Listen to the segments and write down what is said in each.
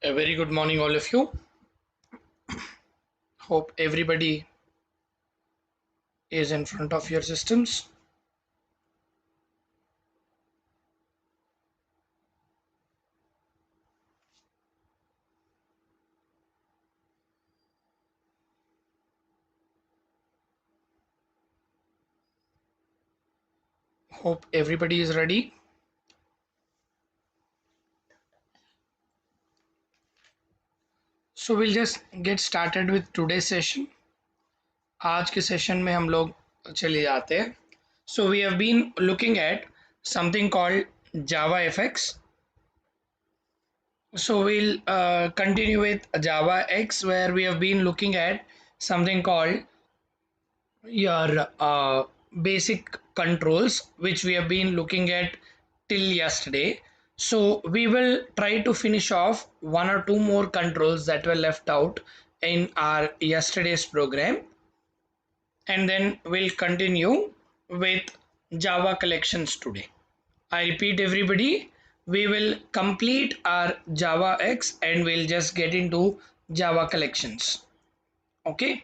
A very good morning, all of you. Hope everybody is in front of your systems. Hope everybody is ready. So we'll just get started with today's session. आज के session में हम लोग चले जाते हैं. So we have been looking at something called Java FX. So we'll continue with Java X, where we have been looking at something called your basic controls, which we have been looking at till yesterday. So we will try to finish off one or two more controls that were left out in our yesterday's program, and then we'll continue with Java collections today. I repeat, everybody, we will complete our Java X and we'll just get into Java collections. Okay.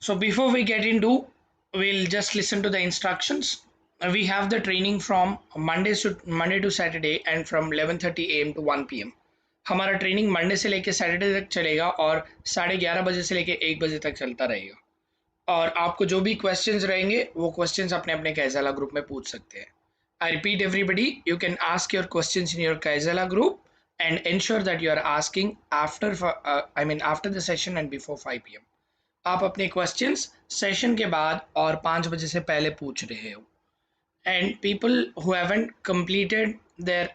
So before we get into, we'll just listen to the instructions. We have the training from Monday to Saturday and from 11:30 a.m. to 1 p.m. हमारा training Monday से लेके Saturday तक चलेगा और 11:30 से लेके 1 बजे तक चलता रहेगा. और आपको जो भी क्वेश्चंस रहेंगे वो क्वेश्चंस अपने अपने कैजला ग्रुप में पूछ सकते हैं. I repeat, everybody, you can ask your questions in your कैजला group and ensure that you are asking after the session and before 5 p.m. आप अपने क्वेश्चंस सेशन के बाद और 5 बजे से पहले पूछ रहे हो. And people who haven't completed their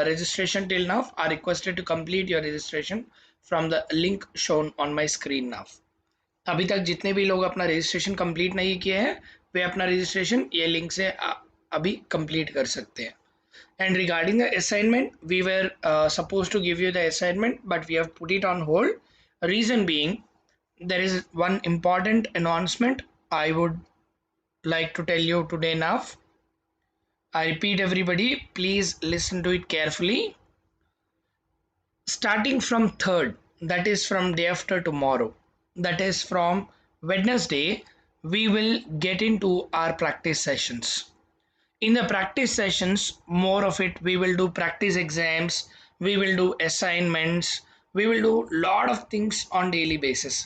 registration till now are requested to complete your registration from the link shown on my screen now. अभी तक जितने भी लोग अपना रजिस्ट्रेशन कंप्लीट नहीं किए हैं वे अपना रजिस्ट्रेशन ये लिंक से अभी कंप्लीट कर सकते हैं. And regarding the assignment, we were supposed to give you the assignment, but we have put it on hold. Reason being, there is one important announcement I would like to tell you today now. I repeat, everybody, please listen to it carefully. Starting from 3rd, that is from day after tomorrow, that is from Wednesday, we will get into our practice sessions. In the practice sessions, more of it, we will do practice exams, we will do assignments, we will do lot of things on daily basis.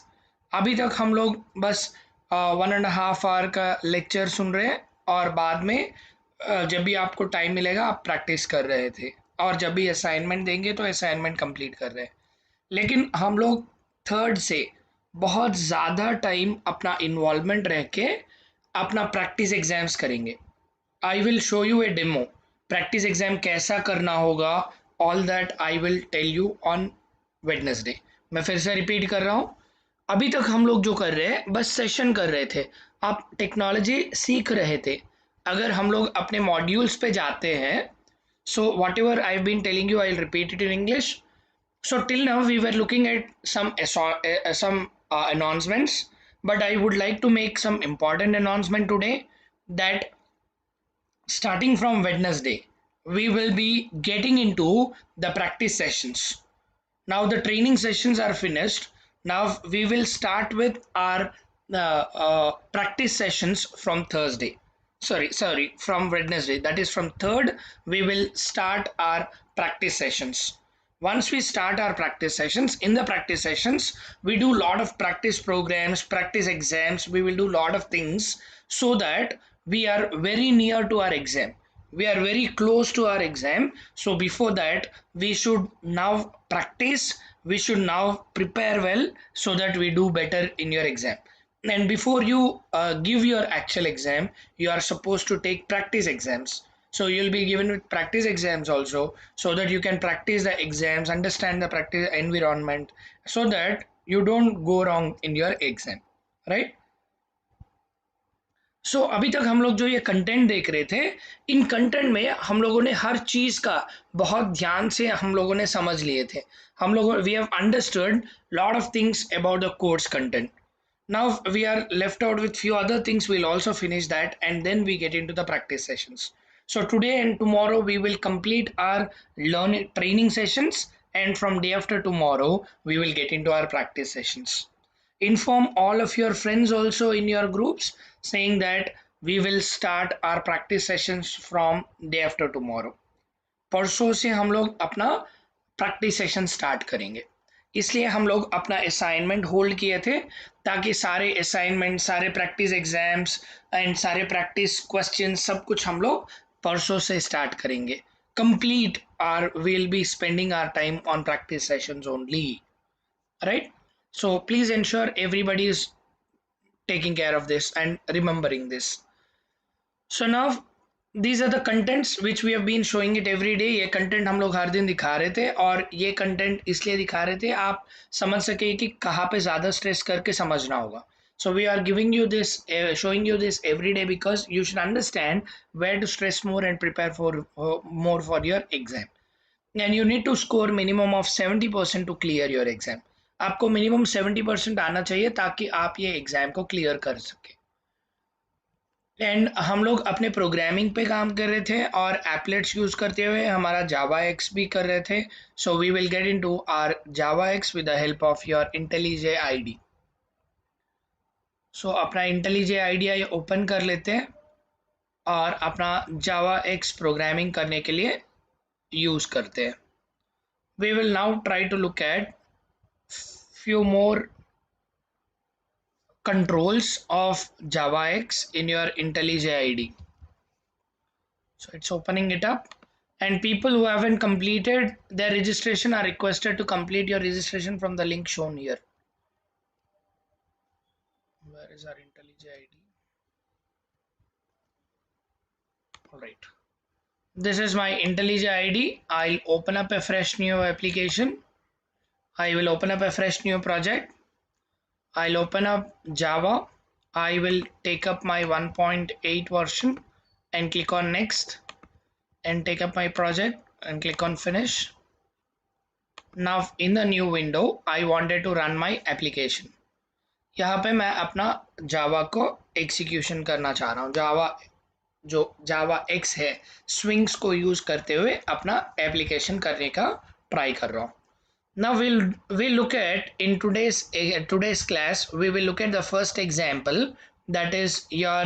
अभी तक हम लोग बस 1.5 our का lecture सुन रहे हैं और बाद में जब भी आपको टाइम मिलेगा आप प्रैक्टिस कर रहे थे और जब भी असाइनमेंट देंगे तो असाइनमेंट कंप्लीट कर रहे हैं. लेकिन हम लोग 3rd से बहुत ज़्यादा टाइम अपना इन्वॉल्वमेंट रह के अपना प्रैक्टिस एग्जाम्स करेंगे. I will show you a demo practice exam कैसा करना होगा. All that I will tell you on Wednesday. मैं फिर से रिपीट कर रहा हूँ, अभी तक हम लोग जो कर रहे हैं बस सेशन कर रहे थे, आप टेक्नोलॉजी सीख रहे थे. अगर हम लोग अपने मॉड्यूल्स पे जाते हैं, so whatever I have been telling you I will repeat it in English. So till now we were looking at some announcements, but I would like to make some important announcement today that starting from Wednesday we will be getting into the practice sessions. Now the training sessions are finished. Now we will start with our practice sessions from Thursday. Sorry, from Wednesday. That is from 3rd we will start our practice sessions. Once we start our practice sessions, in the practice sessions we do lot of practice programs, practice exams, we will do lot of things so that we are very near to our exam, we are very close to our exam. So before that we should now practice, we should now prepare well so that we do better in your exam. And before you give your actual exam, you are supposed to take practice exams. So you'll be given with practice exams also, so that you can practice the exams, understand the practice environment, so that you don't go wrong in your exam, right? So अभी तक हम लोग जो ये content देख रहे थे, इन content में हम लोगों ने हर चीज़ का बहुत ध्यान से हम लोगों ने समझ लिए थे. हम लोगों we have understood lot of things about the course content. Now we are left out with few other things. We'll also finish that and then we get into the practice sessions. So today and tomorrow we will complete our learning training sessions, and from day after tomorrow we will get into our practice sessions. Inform all of your friends also in your groups saying that we will start our practice sessions from day after tomorrow. परसों से हम लोग अपना practice session start करेंगे। इसलिए हम लोग अपना असाइनमेंट होल्ड किए थे ताकि सारे असाइनमेंट, सारे प्रैक्टिस एग्जाम्स एंड सारे प्रैक्टिस क्वेश्चन सब कुछ हम लोग परसों से स्टार्ट करेंगे। Complete are will be spending our time on practice sessions only, right? So please ensure everybody is taking care of this and remembering this. So now these are the contents which we have been showing it every day. ये content हम लोग हर दिन दिखा रहे थे, और ये content इसलिए दिखा रहे थे आप समझ सके कि कहाँ पे ज़्यादा stress करके समझना होगा. So we are giving you this, showing you this every day because you should understand where to stress more and prepare for more for your exam. And you need to score minimum of 70% to clear your exam. आपको minimum 70% आना चाहिए ताकि आप ये exam को clear कर सके। And हम लोग अपने प्रोग्रामिंग पे काम कर रहे थे और एप्लेट्स यूज करते हुए हमारा जावा एक्स भी कर रहे थे। So we will get into our Java X with the help of your IntelliJ IDE. So अपना इंटेलिजे आईडी ओपन कर लेते हैं और अपना जावा एक्स प्रोग्रामिंग करने के लिए यूज करते हैं। We will now try to look at few more controls of JavaX in your IntelliJ IDE. So it's opening it up, and people who haven't completed their registration are requested to complete your registration from the link shown here. Where is our IntelliJ ID? All right. This is my IntelliJ ID. I'll open up a fresh new application. I will open up a fresh new project. I'll open up Java. I will take up my 1.8 version and click on next and take up my project and click on finish. Now in the new window I wanted to run my application. यहाँ पे मैं अपना जावा को execution करना चाह रहा हूँ। जावा जो जावा एक्स है स्विंग्स को यूज करते हुए अपना एप्लीकेशन करने का ट्राई कर रहा हूँ। Now we'll look at in today's class we will look at the first example, that is your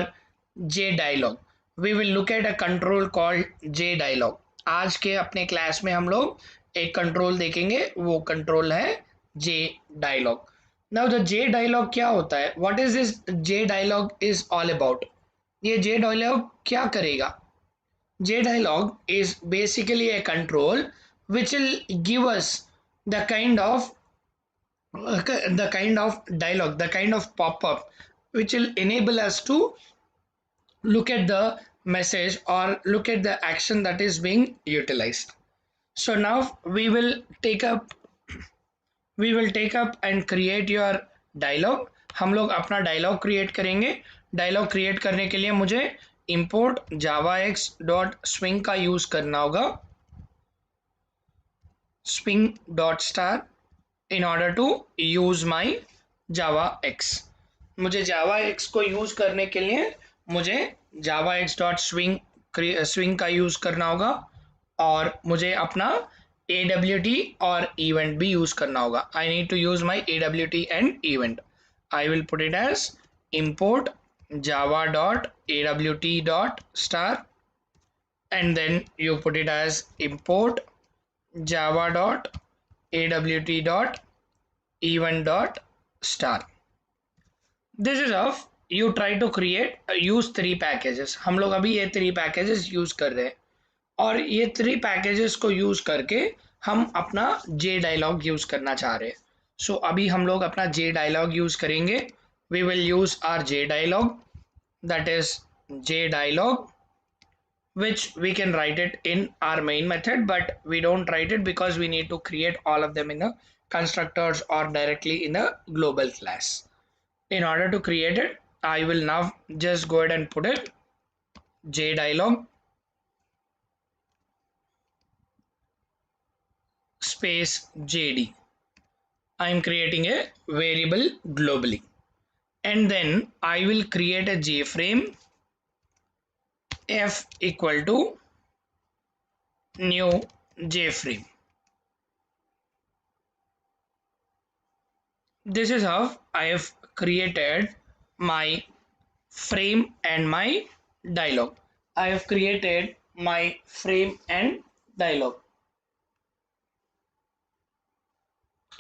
JDialog. We will look at a control called JDialog. आज के अपने क्लास में हम लोग एक कंट्रोल देखेंगे, वो कंट्रोल है JDialog. Now the JDialog क्या होता है? What is this JDialog is all about? ये JDialog क्या करेगा? JDialog is basically a control which will give us the kind of dialogue, the kind of pop-up which will enable us to look at the message or look at the action that is being utilized. So now we will take up and create your dialogue. हम लोग अपना dialogue create करेंगे। dialogue create करने के लिए मुझे import javax.swing का use करना होगा, swing.star, in order to use my javax. मुझे javax को यूज करने के लिए मुझे javax.swing swing का यूज करना होगा और मुझे अपना AWT और event भी यूज करना होगा. I need to use my AWT and event. I will put it as import java.awt.star, and then you put it as import java.awt.event.star. This is how you try to create use 3 packages. हम लोग अभी ये 3 packages use कर रहे हैं और ये 3 packages को यूज करके हम अपना JDialog यूज करना चाह रहे हैं. सो अभी हम लोग अपना JDialog यूज करेंगे. We will use our JDialog, that is JDialog, which we can write it in our main method, but we don't write it because we need to create all of them in the constructors or directly in the global class. In order to create it, I will now just go ahead and put it JDialog space JD. I am creating a variable globally, and then I will create a JFrame f equal to new JFrame. This is how I have created my frame and my dialog. I have created my frame and dialog.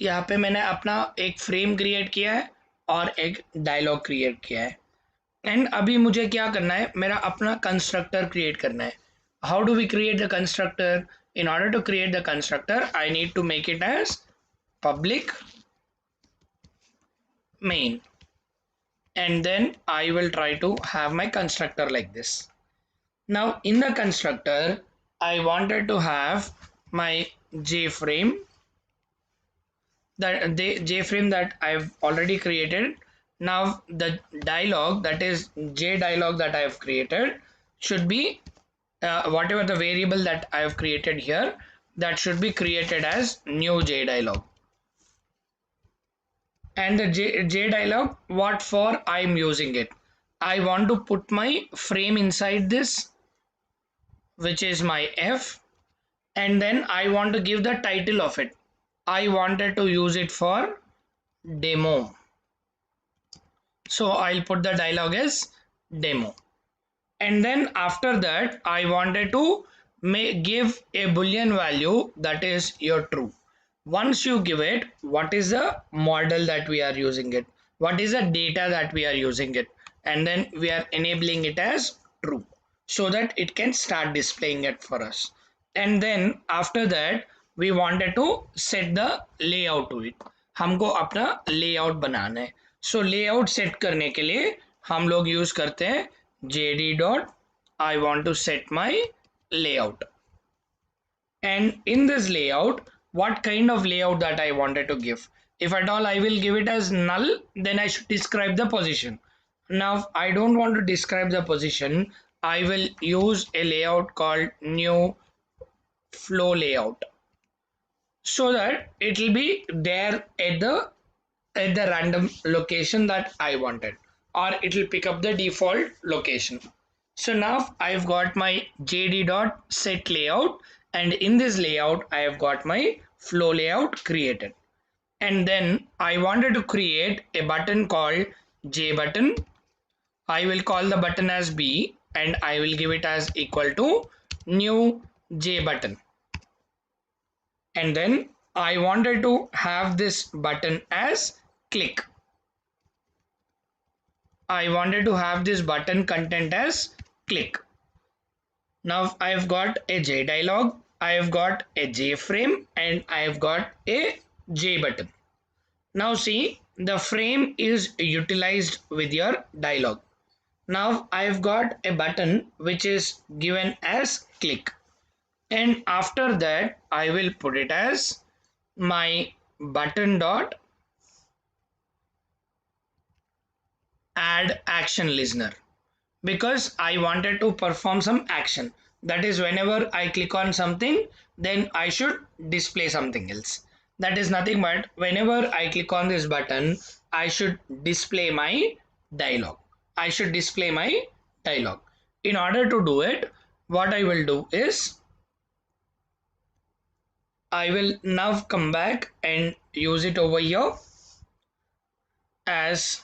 यहाँ पे मैंने अपना एक frame create किया है और एक dialogue create किया है. एंड अभी मुझे क्या करना है, मेरा अपना कंस्ट्रक्टर क्रिएट करना है. How do we create the constructor? In order to create the constructor, I need to make it as public main, and then I will try to have my constructor like this. Now in the constructor, I wanted to have my JFrame, that the JFrame that I've already created. Now the dialog, that is J dialog that I have created, should be whatever the variable that I have created here, that should be created as new J dialog. And the J dialog, what for I am using it? I want to put my frame inside this, which is my F, and then I want to give the title of it. I wanted to use it for demo. So I'll put the dialog as demo. And then after that, I wanted to give a boolean value, that is your true. Once you give it, what is the model that we are using it? What is the data that we are using it? And then we are enabling it as true so that it can start displaying it for us. And then after that, we wanted to set the layout to it. हमको अपना layout बनाना है. So layout set करने के लिए हम लोग use करते हैं jd dot I want to set my layout. And in this layout, what kind of layout that I wanted to give? If at all I will give it as null, then I should describe the position. Now I don't want to describe the position. I will use a layout called new flow layout, so that it will be there at the random location that I wanted, or it will pick up the default location. So now I've got my jd dot set layout, and in this layout I have got my flow layout created. And then I wanted to create a button called J button. I will call the button as B, and I will give it as equal to new J button. And then I wanted to have this button as click. I wanted to have this button content as click. Now I have got a J dialog, I have got a J frame, and I have got a J button. Now see, the frame is utilized with your dialog. Now I have got a button which is given as click, and after that I will put it as my button dot add action listener, because I wanted to perform some action. That is, whenever I click on something, then I should display something else. That is nothing but whenever I click on this button, I should display my dialog. I should display my dialog. In order to do it, what I will do is I will now come back and use it over here as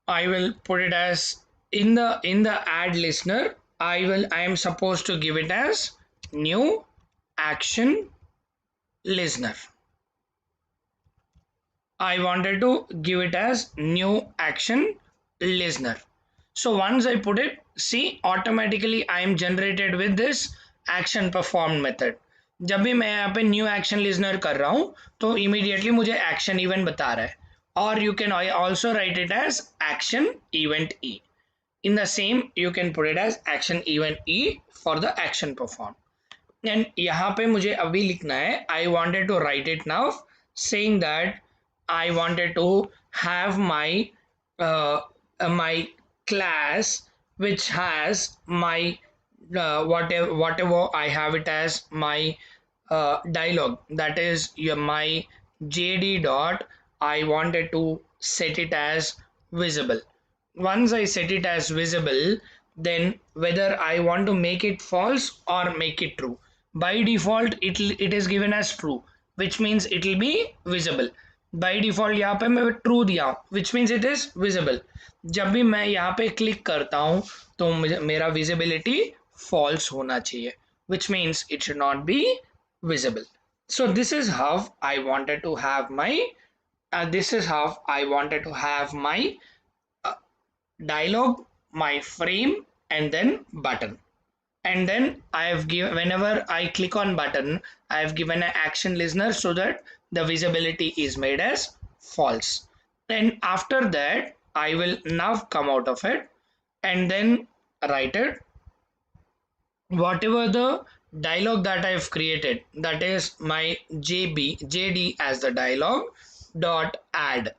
I will put it as in the add listener. I am supposed to give it as new action listener. I wanted to give it as new action listener. So once I put it, see, automatically I am generated with this action performed method. जब भी मैं यहाँ पे new action Lesnar कर रहा हूँ तो immediately मुझे एक्शन इवेंट बता रहा है. और you can also write it as action event E. In the same, you can put it as action event E for the action performed. And यहाँ पे मुझे अभी लिखना है, I wanted to write it now, saying that I wanted to have my class which has my whatever I have it as my dialog, that is my jd dot I wanted to set it as visible. once I set it as visible, then whether I want to make it false or make it true. By default it is given as true, which means it will be visible. By default यहाँ पे मैं true दिया हूँ, which means it is visible. जब भी मैं यहाँ पे क्लिक करता हूँ तो मेरा visibility false होना चाहिए, which means it should not be visible. So this is how I wanted to have my dialog, my frame, and then button. And then I have given, whenever I click on button, I have given an action listener so that the visibility is made as false. Then after that, I will now come out of it and then write it. Whatever the dialog that I have created, that is my JD as the dialog dot add.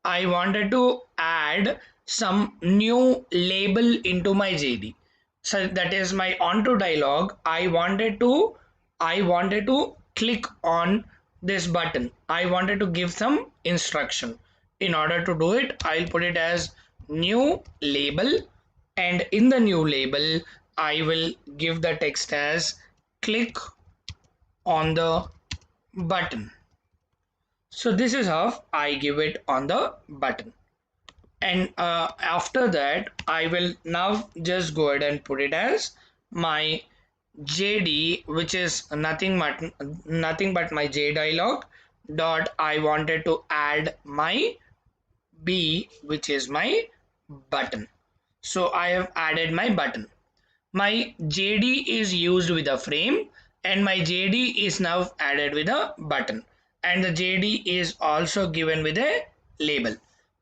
I wanted to add some new label into my JD. So that is my onto dialog. I wanted to click on this button. I wanted to give some instruction. In order to do it, I'll put it as new label, and in the new label, I will give the text as click on the button. So this is how I give it on the button. And after that I will now just go ahead and put it as my JD, which is nothing but my JDialog dot I wanted to add my B, which is my button. So I have added my button. My JD is used with a frame and my JD is now added with a button, and the JD is also given with a label.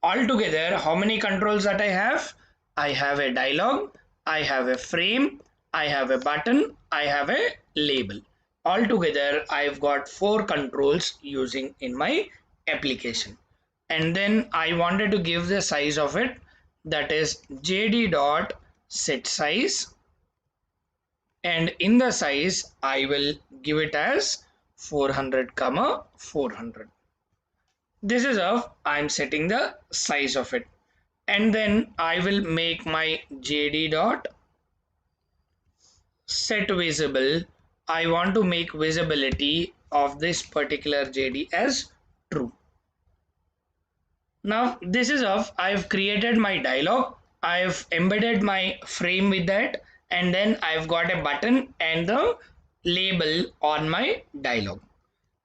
Altogether, how many controls that I have? I have a dialog, I have a frame, I have a button, I have a label. Altogether, I've got 4 controls using in my application. And then I wanted to give the size of it, that is JD dot set size, and in the size I will give it as 400 comma 400. This is how I'm setting the size of it, and then I will make my JD dot set visible. I want to make visibility of this particular JD as true. Now this is how I've created my dialog. I've embedded my frame with that, and then I've got a button and the label on my dialog.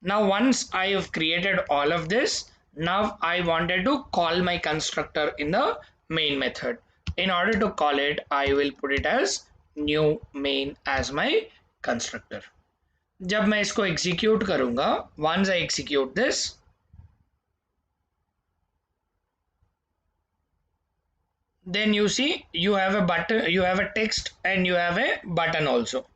Now once I have created all of this, now I wanted to call my constructor in the main method. In order to call it, I will put it as new main as my constructor. जब मैं इसको execute करूंगा, once I execute this, then you see you have a button, you have a text, and you have a button also.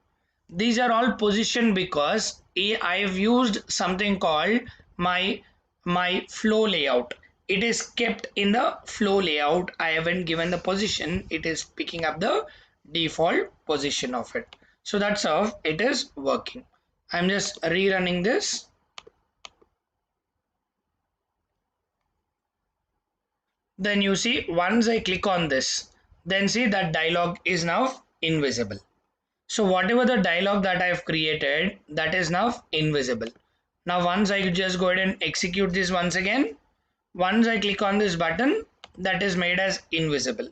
These are all positioned because I've used something called my flow layout. It is kept in the flow layout. I haven't given the position, it is picking up the default position of it. So that's how it is working. I'm just rerunning this. Then you see once I click on this, then see that dialog is now invisible. So whatever the dialog that I have created, that is now invisible. Now once I just go ahead and execute this once again, once I click on this button, that is made as invisible.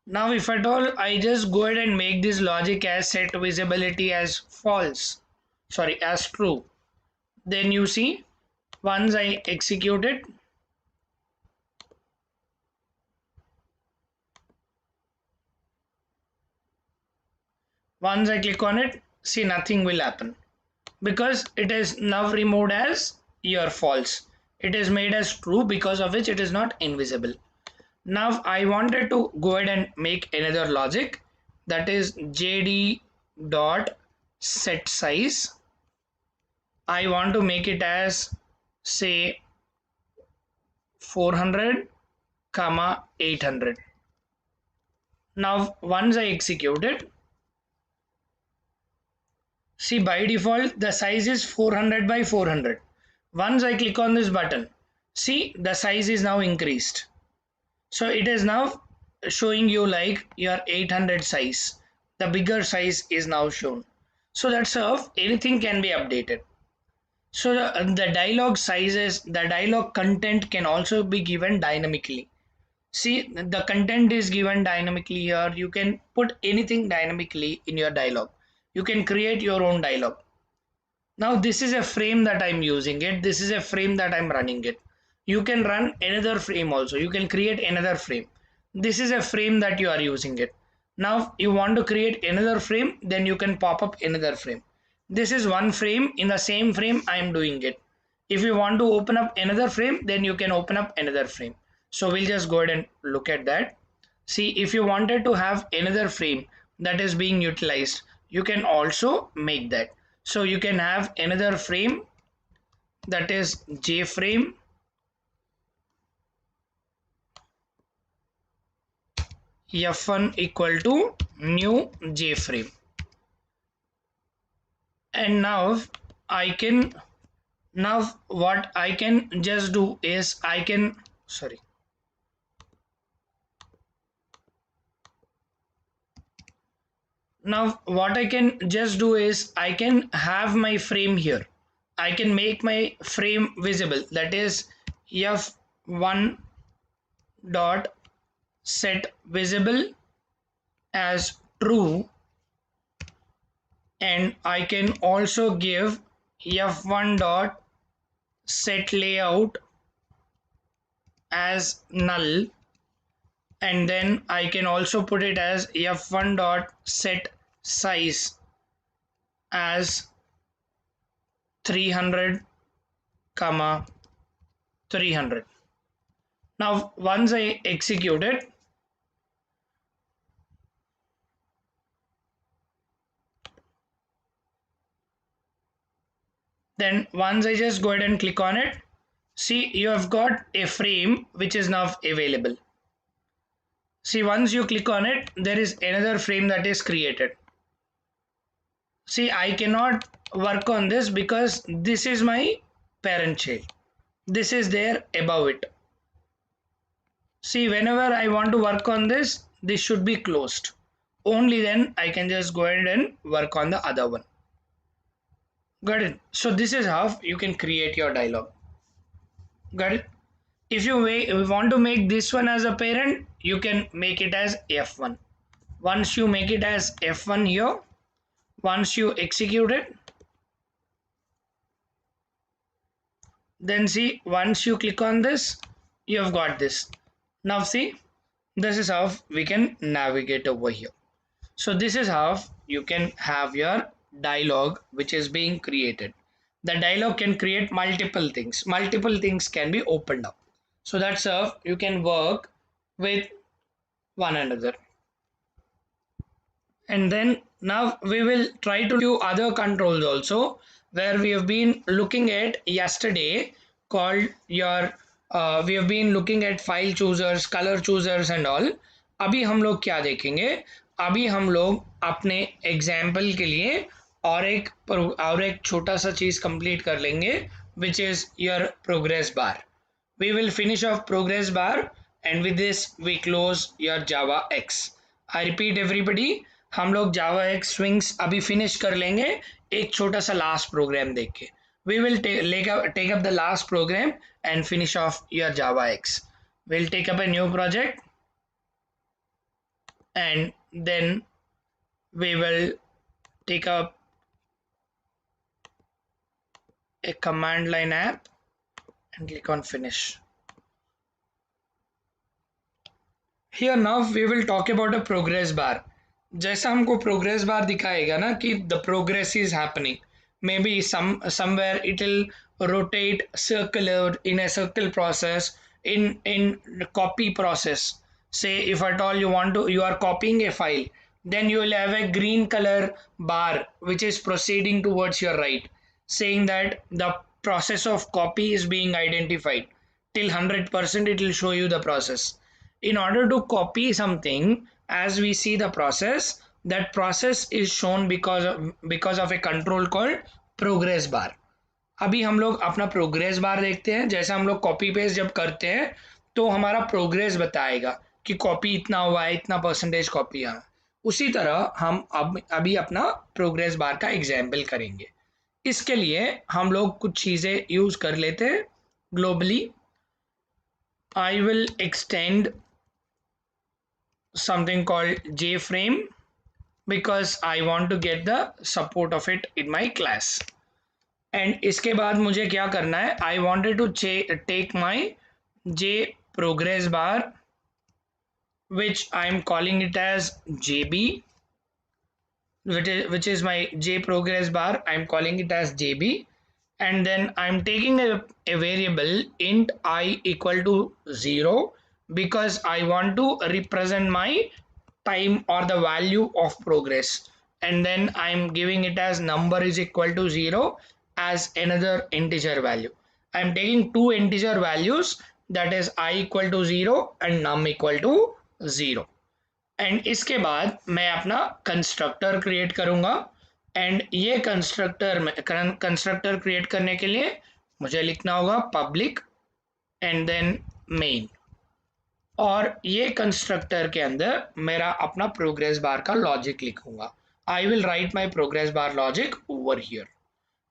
Now if at all I just go ahead and make this logic as set visibility as false, sorry, as true, then you see once I execute it, once I click on it, see nothing will happen because it is now removed as your false. It is made as true, because of which it is not invisible. Now I wanted to go ahead and make another logic, that is JD dot set size. I want to make it as say 400 comma 800. Now once I execute it, see by default the size is 400 by 400. Once I click on this button, see the size is now increased. So it is now showing you like your 800 size, the bigger size is now shown. So that's how anything can be updated. So the dialogue sizes, the dialogue content can also be given dynamically. See, the content is given dynamically here. You can put anything dynamically in your dialogue. You can create your own dialogue. Now this is a frame that I'm using it. This is a frame that I'm running it. You can run another frame also. You can create another frame. This is a frame that you are using it. Now you want to create another frame, then you can pop up another frame. This is one frame. In the same frame I am doing it. If you want to open up another frame, then you can open up another frame. So we'll just go ahead and look at that. See, if you wanted to have another frame that is being utilized, you can also make that. So you can have another frame, that is J frame, F1 equal to new J frame. And now I can, now what I can just do is I can, sorry, now what I can just do is I can have my frame here. I can make my frame visible, that is F1 dot set visible as true, and I can also give F1 dot set layout as null, and then I can also put it as F1 dot set size as 300 comma 300. Now once I execute it, then once I just go ahead and click on it, see, you have got a frame which is now available. See, once you click on it, there is another frame that is created. See, I cannot work on this because this is my parent child. This is there above it. See, whenever I want to work on this, this should be closed. Only then I can just go ahead and work on the other one. Got it? So this is how you can create your dialogue. Got it? If you want to make this one as a parent, you can make it as F1. Once you make it as F1 here, once you execute it, then see, once you click on this, you have got this. Now see, this is how we can navigate over here. So this is how you can have your dialogue which is being created. The dialogue can create multiple things. Multiple things can be opened up. So that's how you can work with one another. And then now we will try to do other controls also, where we have been looking at yesterday, called your we have been looking at file choosers, color choosers and all. अभी हम लोग क्या देखेंगे, अभी हम लोग अपने example के लिए और एक छोटा सा चीज कंप्लीट कर लेंगे, which is your progress bar. We will finish off progress bar, and with this we close your Java X. I repeat everybody, हम लोग Java X swings अभी finish कर लेंगे एक छोटा सा last program देख के. We will take up the last program and finish off your Java X. We'll take up a new project, and then we will take up a command line app and click on finish. Here now we will talk about a progress bar. जैसा हमको progress bar दिखाएगा ना कि the progress is happening, maybe somewhere it will rotate circular in a circle process, in copy process. Say if at all you are copying a file, then you will have a green color bar which is proceeding towards your right, saying that the process of copy is being identified. Till 100% it will show you the process. In order to copy something, as we see the process, that process is shown because of a control called progress bar. अभी हम लोग अपना progress bar देखते हैं. जैसा हम लोग copy paste जब करते हैं तो हमारा प्रोग्रेस बताएगा कि कॉपी इतना हुआ है, इतना परसेंटेज कॉपी है। उसी तरह हम अभी अपना प्रोग्रेस बार का एग्जाम्पल करेंगे। इसके लिए हम लोग कुछ चीज़ें यूज़ कर लेते हैं globally. I will extend something called JFrame because I want to get the support of it in my class. And इसके बाद मुझे क्या करना है, I wanted to take my J progress bar which I am calling it as JB, which is my J progress bar. I am calling it as JB, and then I am taking a variable int I equal to 0 because I want to represent my time or the value of progress, and then I am giving it as number is equal to 0 as another integer value. I am taking two integer values, that is I equal to 0 and num equal to 0. And इसके बाद मैं अपना constructor create करूंगा। And ये constructor create करने के लिए मुझे लिखना होगा पब्लिक एंड देन मेन, और ये कंस्ट्रक्टर के अंदर मेरा अपना प्रोग्रेस बार का लॉजिक लिखूंगा। I will write my progress bar logic over here.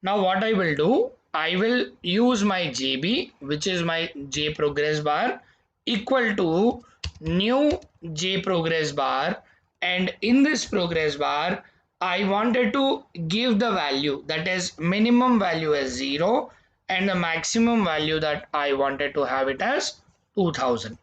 Now what I will do, I will use my JB, which is my J progress bar, equal to new J progress bar, and in this progress bar I wanted to give the value, that is minimum value as 0 and the maximum value that I wanted to have it as 2000.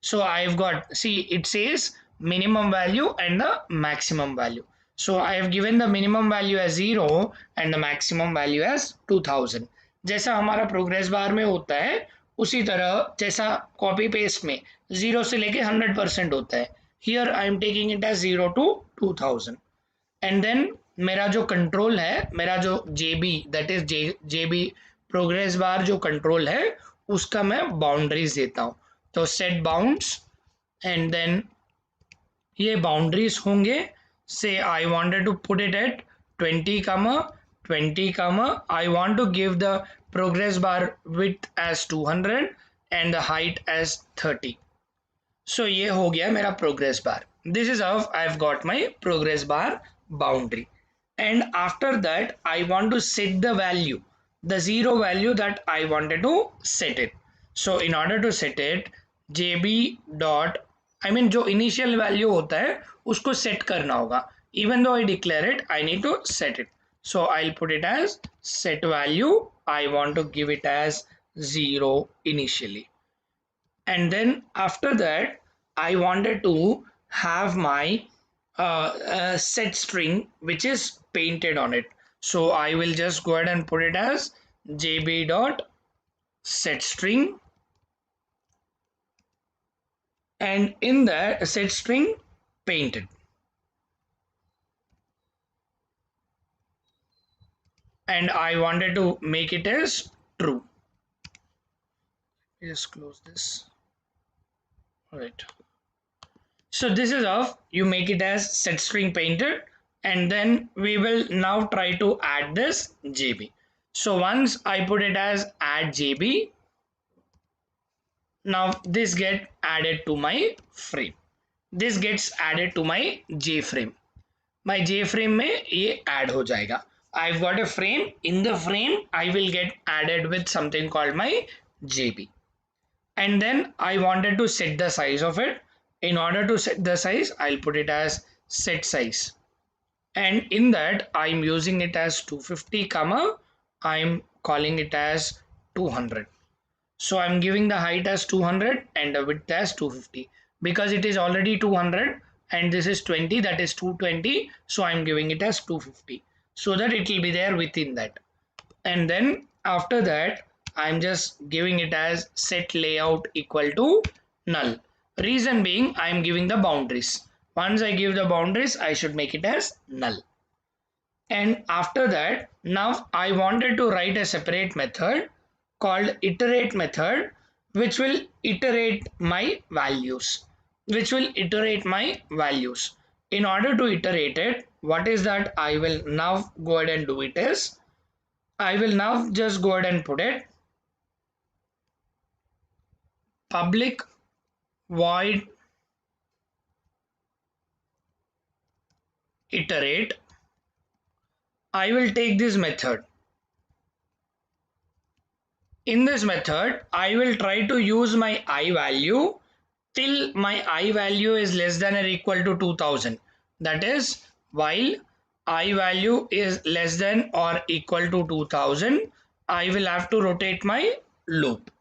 So I've got, see it says minimum value and the maximum value. So I have given the minimum value as 0 and the maximum value as 2000. जैसा हमारा progress bar में होता है उसी तरह जैसा copy paste में 0 से लेके 100% होता है, here I am taking it as 0 to 2000. And then मेरा जो कंट्रोल है, मेरा जो JB that is JB progress bar जो कंट्रोल है उसका मैं बाउंड्रीज देता हूँ। तो सेट बाउंड्स, एंड देन ये बाउंड्रीज होंगे से I wanted to put it at 20 comma 20 comma I want to give the progress bar width as 200 and the height as 30. So ये हो गया मेरा progress bar. This is how I've got my progress bar boundary. And after that I want to set the value, the 0 value that I wanted to set it. So in order to set it, JB dot जो initial value होता है उसको set करना होगा। Even though I declare it, I need to set it. So I will put it as set value, I want to give it as 0 initially, and then after that I wanted to have my set string which is painted on it. So I will just go ahead and put it as JB dot set string, and in that set string painted, and I wanted to make it as true. Just close this. All right, so this is how you make it as set string painted, and then we will now try to add this JB. So once I put it as add JB, now this get added to my frame, this gets added to my J frame. My J frame में ये add हो जाएगा. I've got a frame. In the frame I will get added with something called my JB, and then I wanted to set the size of it. In order to set the size, I'll put it as set size, and in that I'm using it as 250 comma I'm calling it as 200. So I'm giving the height as 200 and the width as 250 because it is already 200 and this is 20, that is 220. So I'm giving it as 250 so that it will be there within that. And then after that I'm just giving it as set layout equal to null. Reason being I'm giving the boundaries. Once I give the boundaries I should make it as null. And after that, now I wanted to write a separate method called iterate method, which will iterate my values, In order to iterate it, what is that I will now go ahead and do it is, I will now just go ahead and put it public void iterate, I will take this method. In this method, I will try to use my I value till my I value is less than or equal to 2000. That is, while I value is less than or equal to 2000, I will have to rotate my loop.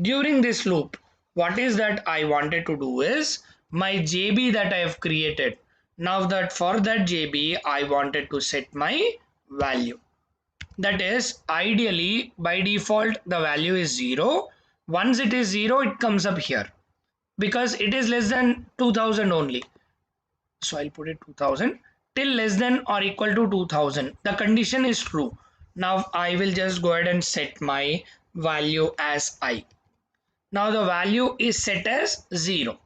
During this loop, what is that I wanted to do is my JB that I have created. Now that for that JB, I wanted to set my value. That is, ideally by default the value is 0. Once it is 0, it comes up here because it is less than 2000 only. So I'll put it 2000 till less than or equal to 2000. The condition is true. Now I will just go ahead and set my value as I. Now the value is set as 0.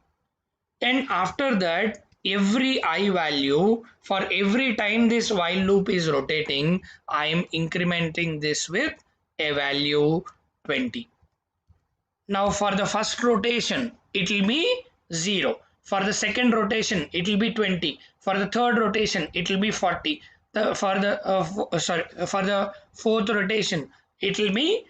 And after that, every I value, for every time this while loop is rotating, I am incrementing this with a value 20. Now for the first rotation, it will be 0. For the second rotation, it will be 20. For the third rotation, it will be 40. For the fourth rotation, it will be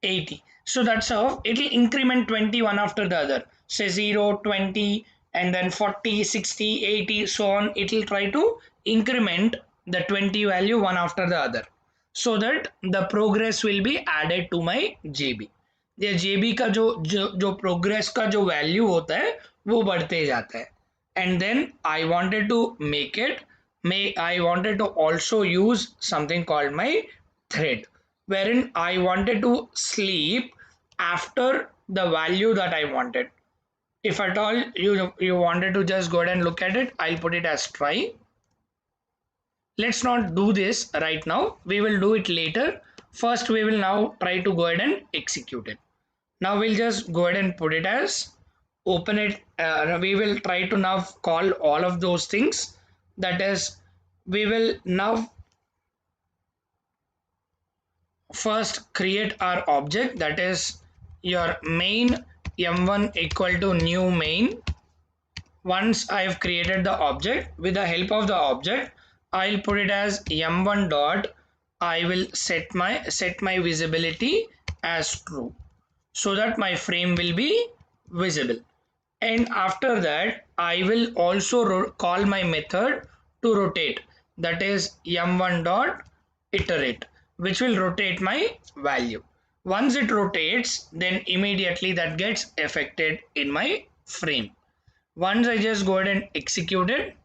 80. So that's how it will increment 20 one after the other. Say 0, 20, and then 40, 60, 80, so on. It will try to increment the 20 value one after the other, so that the progress will be added to my JB. ये जेबी का जो progress का जो value होता है वो बढ़ते जाता है. And then I wanted to make it may I wanted to also use something called my thread, wherein I wanted to sleep after the value that I wanted. If at all you wanted to just go ahead and look at it, I'll put it as try. Let's not do this right now, we will do it later. First we will now try to go ahead and execute it. Now we'll just go ahead and put it as open it. We will try to now call all of those things. That is, we will now first create our object, that is your main m1 equal to new main. Once I have created the object, with the help of the object, I'll put it as m1 dot, I will set my visibility as true, so that my frame will be visible. And after that, I will also call my method to rotate, that is m1 dot iterate, which will rotate my value. Once it rotates, then immediately that gets affected in my frame. Once I just go ahead and execute it,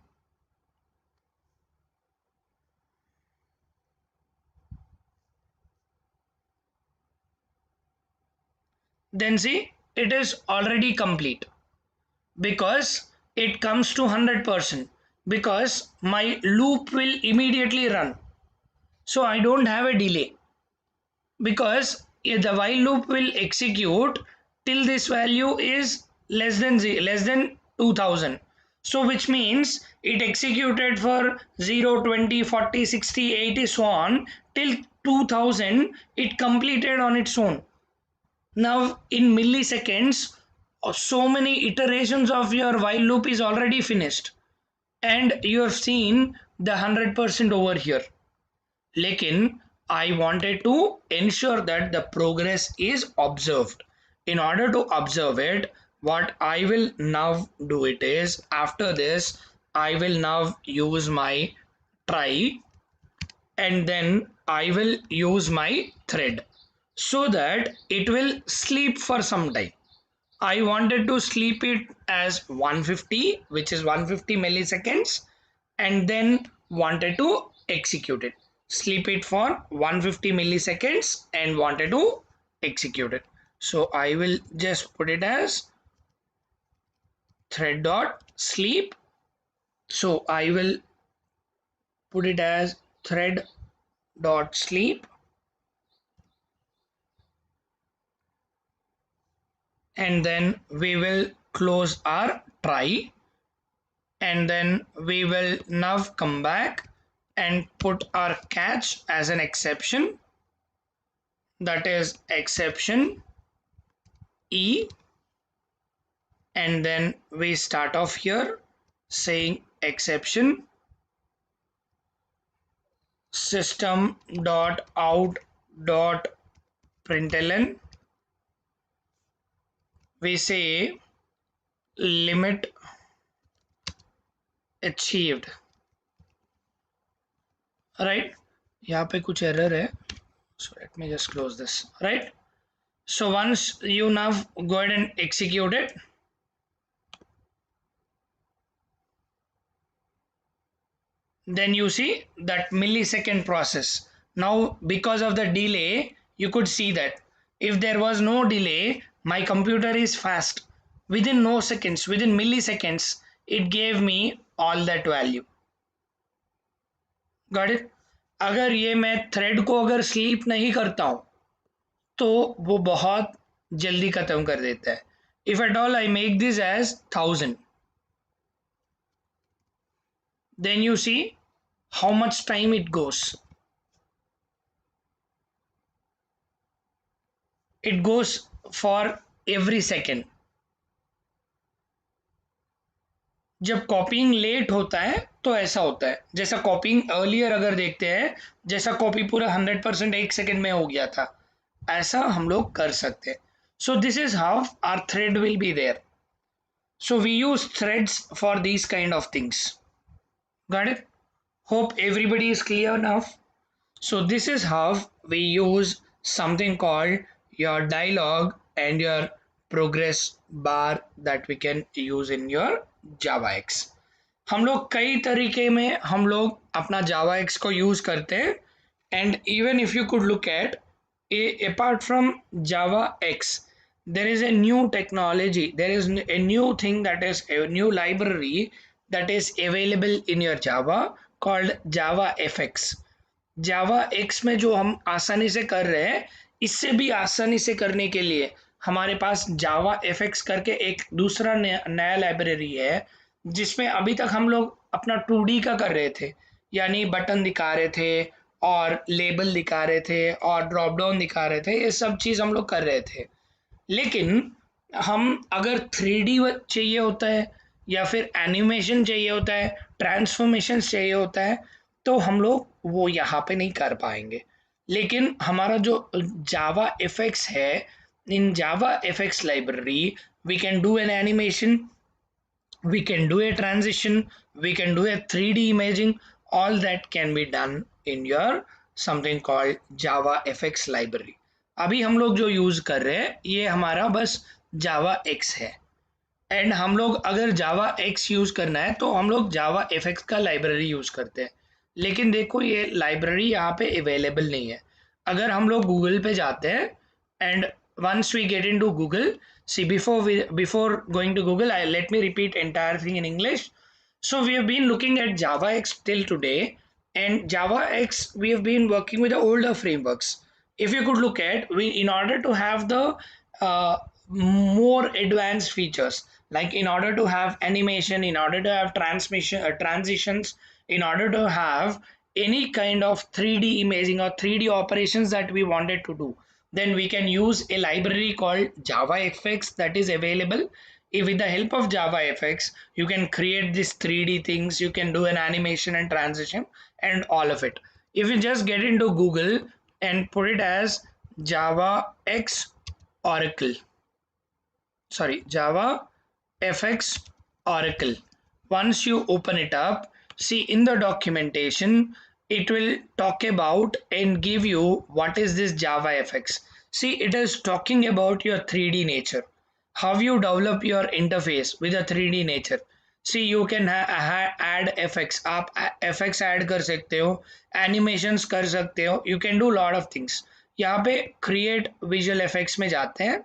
then see it is already complete, because it comes to 100%, because my loop will immediately run, so I don't have a delay, because the while loop will execute till this value is less than 2000. So which means it executed for 0, 20, 40, 60, 80, so on till 2000, it completed on its own. Now in milliseconds, so many iterations of your while loop is already finished, and you have seen the 100% over here. Lekin I wanted to ensure that the progress is observed. In order to observe it, what I will now do it is, after this I will now use my try, and then I will use my thread, so that it will sleep for some time. I wanted to sleep it as 150, which is 150 milliseconds, and then wanted to execute it. Sleep it for 150 milliseconds and wanted to execute it. So I will just put it as thread dot sleep. So I will put it as thread dot sleep, and then we will close our try, and then we will now come back and put our catch as an exception, that is exception E, and then we start off here saying exception system dot out dot println, we say limit achieved, right? यहाँ पे कुछ error है, so let me just close this, right? So once you now go ahead and execute it, then you see that millisecond process. Now because of the delay, you could see that if there was no delay, my computer is fast. Within no seconds, within milliseconds, it gave me all that value. Got it? अगर ये मैं thread को अगर sleep नहीं करता हूं तो वो बहुत जल्दी खत्म कर देता है. If at all I make this as 1000, then you see how much time it goes. It goes for every second. जब कॉपिंग लेट होता है तो ऐसा होता है, जैसा कॉपिंग अर्लियर अगर देखते हैं, जैसा कॉपी पूरा 100% एक सेकेंड में हो गया था, ऐसा हम लोग कर सकते हैं. So this is how our thread will be there. So we use threads for these kind of things. Got it? Hope everybody is clear now. So this is how we use something called your dialog and your progress bar that we can use in your JavaX. हम लोग कई तरीके में हम लोग अपना JavaX को use करते हैं. And even if you could look at apart from JavaX, there is a new technology, there is a new thing, that is a new library that is available in your Java called JavaFX. Java x में जो हम आसानी से कर रहे हैं, इससे भी आसानी से करने के लिए हमारे पास जावा एफएक्स करके एक दूसरा नया लाइब्रेरी है, जिसमें अभी तक हम लोग अपना 2D का कर रहे थे, यानी बटन दिखा रहे थे और लेबल दिखा रहे थे और ड्रॉप डाउन दिखा रहे थे, ये सब चीज़ हम लोग कर रहे थे. लेकिन हम अगर 3D चाहिए होता है या फिर एनिमेशन चाहिए होता है, ट्रांसफॉर्मेशन चाहिए होता है, तो हम लोग वो यहाँ पे नहीं कर पाएंगे. लेकिन हमारा जो जावा एफएक्स है, in Java FX library we can do an animation, we can do a transition, we can do a 3D imaging, all that can be done in your something called JavaFX library. अभी हम लोग जो use कर रहे हैं ये हमारा बस JavaX है, एंड हम लोग अगर JavaX यूज करना है तो हम लोग JavaFX का लाइब्रेरी यूज करते हैं. लेकिन देखो ये लाइब्रेरी यहाँ पे अवेलेबल नहीं है. अगर हम लोग गूगल पे जाते हैं and once we get into Google, see before going to Google, let me repeat entire thing in English. So we have been looking at JavaX till today, and JavaX we have been working with the older frameworks. If you could look at, in order to have the more advanced features, like in order to have animation, in order to have transitions, in order to have any kind of 3D imaging or 3D operations that we wanted to do, then we can use a library called JavaFX that is available. If with the help of JavaFX, you can create these 3D things, you can do an animation and transition and all of it. If you just get into Google and put it as JavaX Oracle, sorry, JavaFX Oracle. Once you open it up, see in the documentation, it will talk about and give you what is this JavaFX. See, it is talking about your 3D nature, how you develop your interface with a 3D nature. See, you can add effects, आप effects add कर सकते हो, animations कर सकते हो, you can do lot of things. यहाँ पे create visual effects में जाते हैं.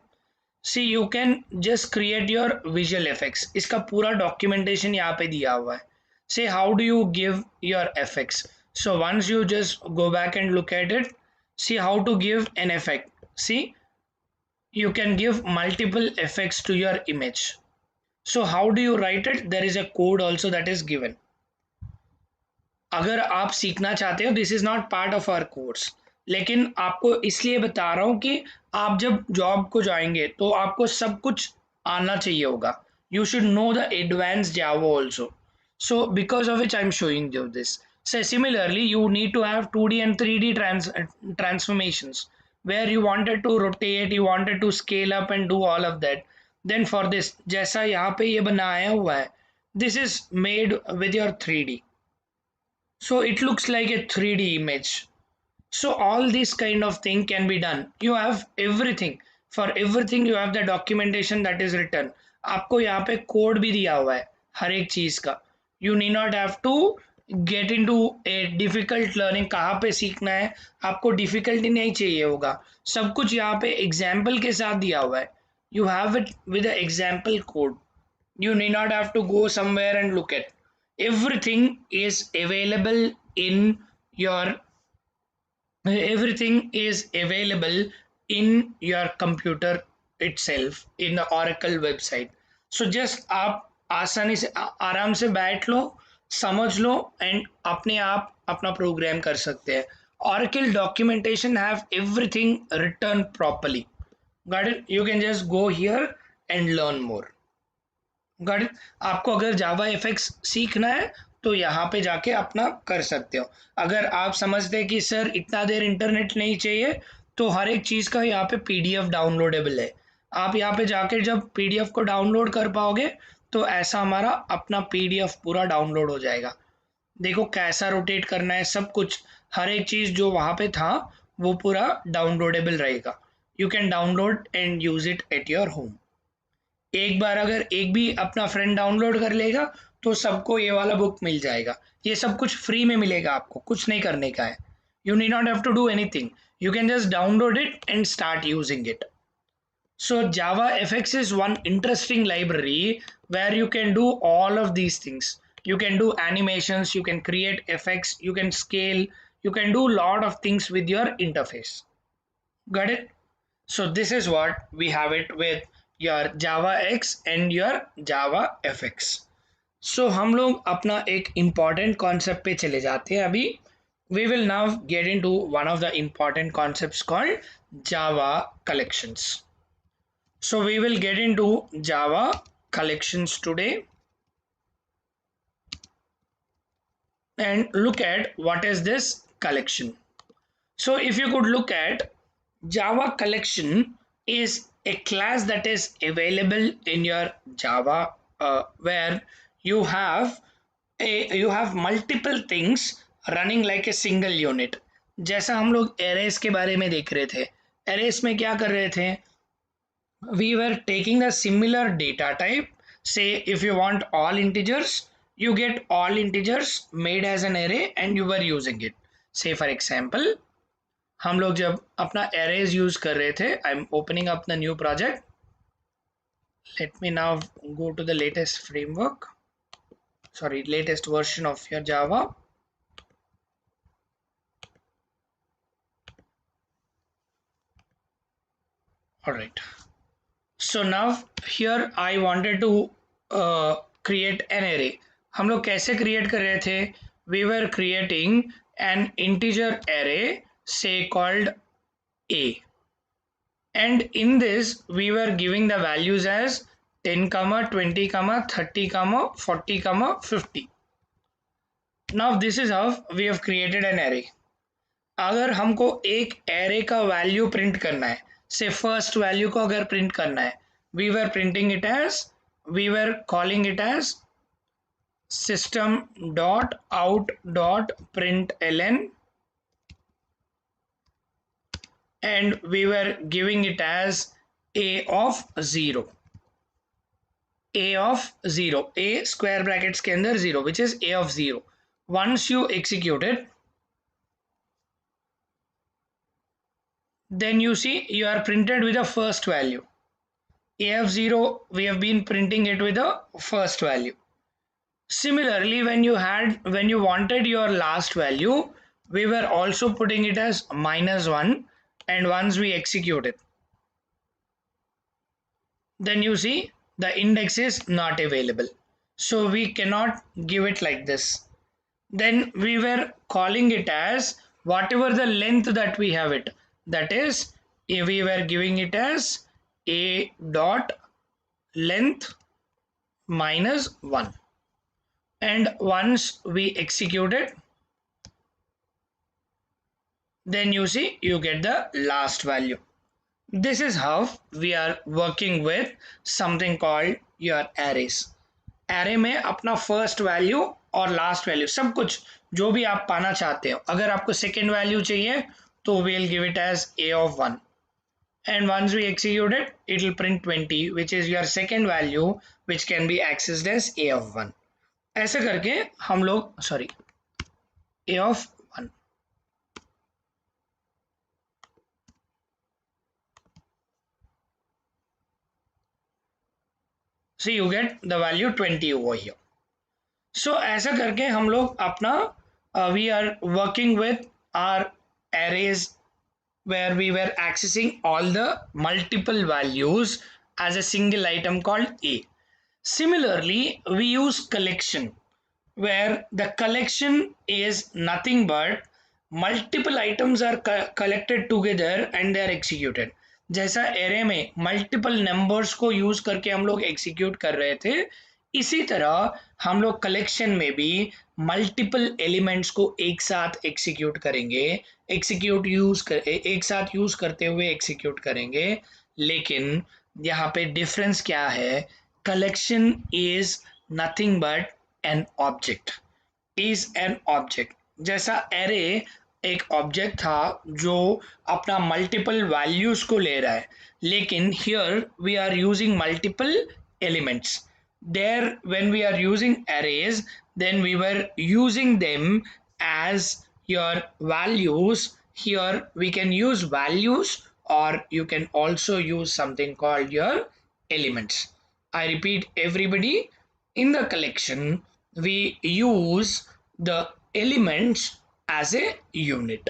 See, you can just create your visual effects. इसका पूरा documentation यहाँ पे दिया हुआ है. Say, how do you give your effects? So once you just go back and look at it, see how to give an effect. See, you can give multiple effects to your image. So how do you write it? There is a code also that is given. अगर आप सीखना चाहते हो, this is not part of our course. लेकिन आपको इसलिए बता रहा हूँ कि आप जब जॉब को जाएंगे तो आपको सब कुछ आना चाहिए होगा. You should know the advanced Java also. So because of which I am showing you this. Say similarly, you need to have 2D and 3D transformations where you wanted to rotate, you wanted to scale up and do all of that. Then for this, जैसा यहाँ पे ये बनाया हुआ है, this is made with your 3D. So it looks like a 3D image. So all this kind of thing can be done. You have everything. For everything you have the documentation that is written. आपको यहाँ पे code भी दिया हुआ है हर एक चीज का. You need not have to get into a difficult learning. कहाँ पे सीखना है, आपको difficulty नहीं चाहिए होगा. सब कुछ यहाँ पे example के साथ दिया हुआ है. You have it with the example code. You need not have to go somewhere and look at. Everything is available in your everything is available in your computer itself in the Oracle website. So just आप आसानी से आराम से बैठ लो, समझ लो and अपने आप अपना प्रोग्राम कर सकते हैं. Oracle documentation have everything written properly. Got it? You can just go here and learn more. Got it? आपको अगर जावा एफएक्स सीखना है तो यहाँ पे जाके अपना कर सकते हो. अगर आप समझते हैं कि सर इतना देर इंटरनेट नहीं चाहिए, तो हर एक चीज़ का यहाँ पे पीडीएफ डाउनलोडेबल है. आप यहाँ पे जाके जब पीडीएफ को डाउनलोड कर पाओगे तो ऐसा हमारा अपना पीडीएफ पूरा डाउनलोड हो जाएगा. देखो कैसा रोटेट करना है, सब कुछ हर एक चीज़ जो वहाँ पे था वो पूरा डाउनलोडेबल रहेगा. You can download and use it at your home. एक बार अगर एक भी अपना फ्रेंड डाउनलोड कर लेगा तो सबको ये वाला बुक मिल जाएगा. ये सब कुछ फ्री में मिलेगा, आपको कुछ नहीं करने का है. You need not have to do anything. You can just download it and start using it. So Java FX is one interesting library where you can do all of these things. You can do animations, you can create effects, you can scale, you can do a lot of things with your interface. Got it? So this is what we have it with your Java X and your Java FX. So हम लोग अपना एक important concept पे चले जाते हैं अभी. We will now get into one of the important concepts called Java collections. So we will get into Java collections today and look at what is this collection. So if you could look at Java collection is a class that is available in your Java where you have multiple things running like a single unit. जैसा हम लोग arrays के बारे में देख रहे थे. arrays में क्या कर रहे थे, we were taking a similar data type. Say if you want all integers, you get all integers made as an array and you were using it. Say for example, हम लोग जब अपना arrays यूज कर रहे थे, I'm opening up the new project. Let me now go to the latest framework, sorry, latest version of your Java. All right. So now here I wanted to create an array. हम लोग कैसे create कर रहे थे? We were creating an integer array, say called a, and in this we were giving the values as 10, 20, 30, 40, 50. Now this is how we have created an array. अगर हमको एक array का value print करना है, से फर्स्ट वैल्यू को अगर print करना है, we were calling it as system.out.println and we were giving it as a of 0, a square brackets के अंदर 0, which is a of 0. Once you execute it, then you see you are printed with the first value. A of 0, we have been printing it with the first value. Similarly, when you wanted your last value, we were also putting it as -1, and once we execute it, then you see the index is not available, so we cannot give it like this. Then we were calling it as whatever the length that we have it, that is we were giving it as a dot length -1, and once we execute it, then you see you get the last value. This is how we are working with something called your arrays. array में अपना first value और last value सब कुछ जो भी आप पाना चाहते हो, अगर आपको second value चाहिए तो we'll give it as a of 1, and once we execute it, it will print 20, which is your second value which can be accessed as a of 1. ऐसे करके हम लोग a of 1. So you get the value 20 over here. So ऐसा करके हम लोग अपना we are working with our arrays where we were accessing all the multiple values as a single item called A. Similarly, we use collection where the collection is nothing but multiple items are collected together and they are executed. जैसा array में multiple numbers को use करके हम लोग execute कर रहे थे, इसी तरह हम लोग कलेक्शन में भी मल्टीपल एलिमेंट्स को एक साथ एग्जीक्यूट करेंगे, एक साथ यूज करते हुए एग्जीक्यूट करेंगे. लेकिन यहाँ पे डिफरेंस क्या है? Collection is nothing but an object, is an object. जैसा एरे एक ऑब्जेक्ट था जो अपना मल्टीपल वैल्यूज को ले रहा है, लेकिन here we are using multiple elements. there when we are using arrays, then we were using them as your values. Here we can use values, or you can also use something called your elements. I repeat everybody, in the collection we use the elements as a unit,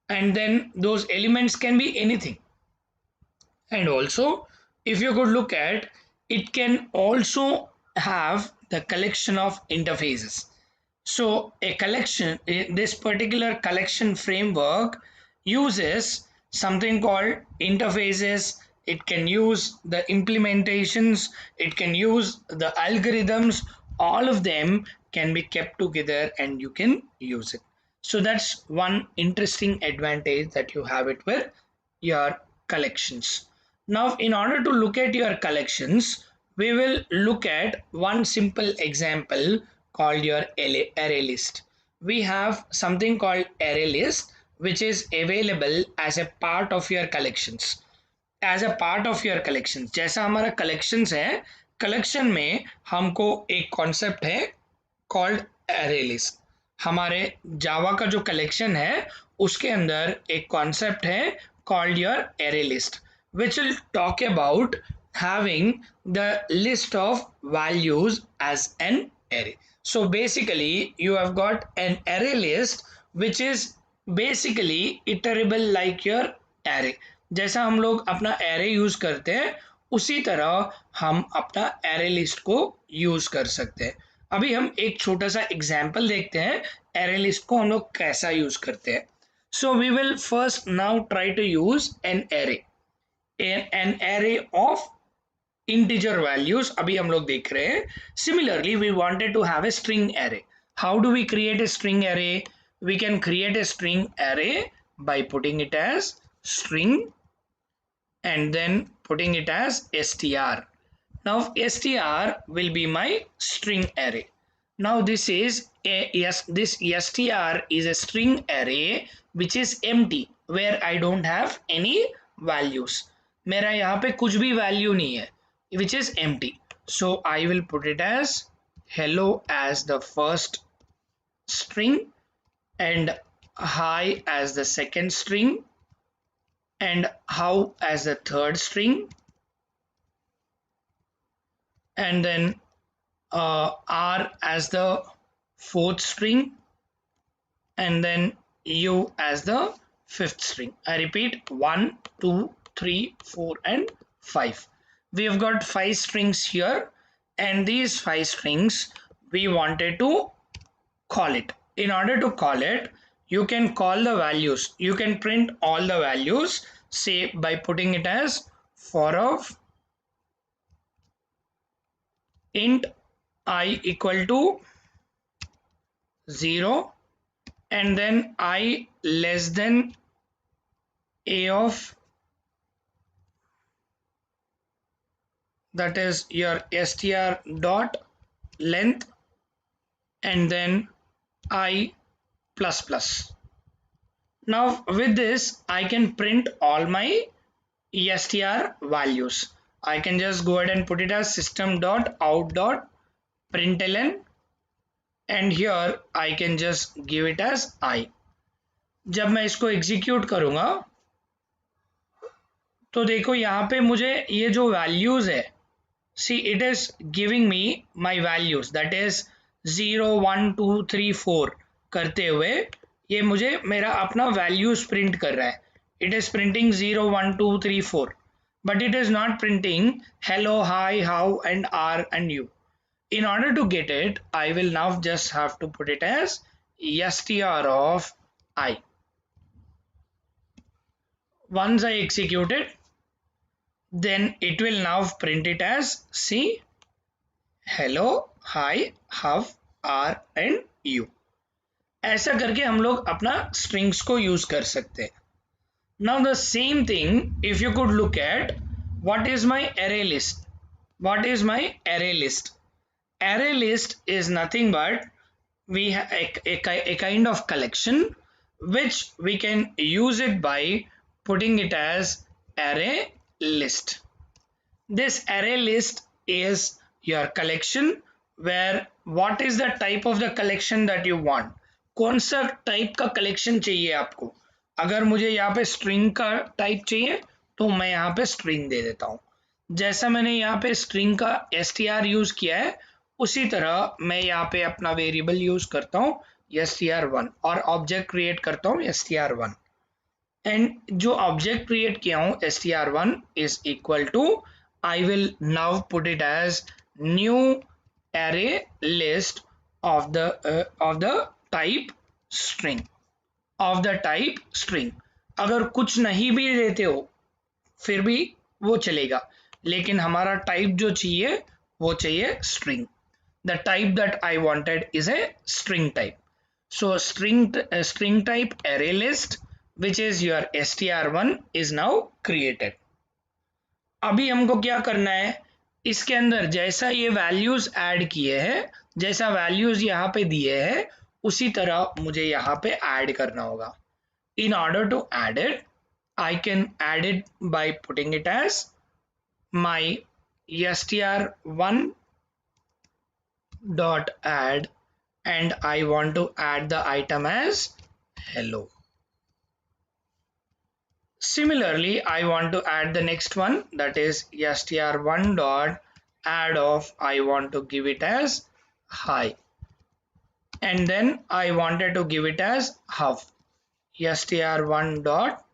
and then those elements can be anything. And also, if you could look at, it can also have the collection of interfaces. So a collection, this particular collection framework uses something called interfaces. It can use the implementations, it can use the algorithms, all of them can be kept together and you can use it. So that's one interesting advantage that you have it with your collections. Now, in order to look at your collections, we will look at one simple example called your array list. We have something called array list which is available as a part of your collections. As a part of your collections, जैसा हमारा collections है, collection में हमको एक concept है called array list. हमारे जावा का जो collection है उसके अंदर एक concept है called your array list, which will talk about having the list of values as an array. So basically you have got an array list which is basically iterable like your array. जैसा हम लोग अपना array use करते हैं उसी तरह हम अपना array list को यूज कर सकते हैं. अभी हम एक छोटा सा एग्जाम्पल देखते हैं array list को हम लोग कैसा यूज करते हैं. So we will first now try to use an array of integer values. अभी हम लोग देख रहे हैं. Similarly, we wanted to have a string array. How do we create a string array? We can create a string array by putting it as string and then putting it as str. Now str will be my string array. Now this is this str is a string array which is empty, where I don't have any values. मेरा यहाँ पे कुछ भी value नहीं है, which is empty. So I will put it as hello as the first string and hi as the second string and how as the third string, and then r as the fourth string, and then u as the fifth string. I repeat, 1 2 3 4 and 5. We have got 5 strings here, and these 5 strings we wanted to call it. In order to call it, you can call the values, you can print all the values, say by putting it as for of int I equal to 0 and then I less than a of, that is your str dot length, and then I plus plus. Now with this I can print all my str values. I can just go ahead and put it as system dot out dot println, and here I can just give it as I. जब मैं इसको execute करूंगा तो देखो यहाँ पे मुझे ये जो वैल्यूज है, see it is giving me my values, that is 0 1 2 3 4 करते हुए ये मुझे मेरा अपना वैल्यूज प्रिंट कर रहा है. It is printing 0 1 2 3 4, but it is not printing hello, hi, how and r and u. In order to get it, I will now just have to put it as str of I. Once I execute it, then it will now print it as see hello, hi, how are and you. ऐसा करके हम लोग अपना strings को use कर सकते हैं. Now the same thing, if you could look at what is my array list. What is my array list? Array list is nothing but we have a kind of collection which we can use it by putting it as array list. This array list is your collection where what is the type of the collection that you want. कौन सा type का collection चाहिए आपको. अगर मुझे यहाँ पे string का टाइप चाहिए तो मैं यहाँ पे स्ट्रिंग दे देता हूँ. जैसा मैंने यहाँ पे स्ट्रिंग का str यूज किया है उसी तरह मैं यहाँ पे अपना वेरिएबल यूज करता हूँ str1 और ऑब्जेक्ट क्रिएट करता हूँ str1. एंड जो ऑब्जेक्ट क्रिएट किया हूँ str1 is equal to I will now put it as new array list of the type string, of the type string. अगर कुछ नहीं भी देते हो फिर भी वो चलेगा, लेकिन हमारा टाइप जो चाहिए वो चाहिए string. The type that I wanted is a string type. So string type array list, which is your str1, is now created. अभी हमको क्या करना है, इसके अंदर जैसा ये वैल्यूज ऐड किए हैं, जैसा वैल्यूज यहाँ पे दिए हैं उसी तरह मुझे यहाँ पे ऐड करना होगा. In order to add it I can add it by putting it as my str1 dot add and I want to add the item as hello. Similarly, I want to add the next one, that is str1 dot add of, I want to give it as hi, and then I wanted to give it as how. str1 dot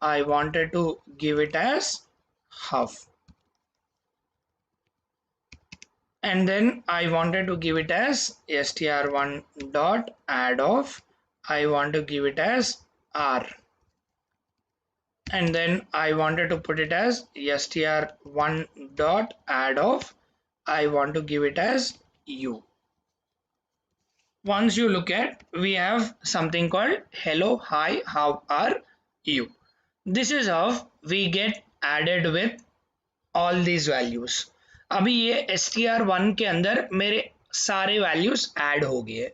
I wanted to give it as how, and then I wanted to give it as str1 dot add of, I want to give it as r, and then I wanted to put it as str1 dot add of, I want to give it as u. Once you look at, we have something called hello, hi, how are you. This is how we get added with all these values. अभी ये str1 के अंदर मेरे सारे values add हो गए.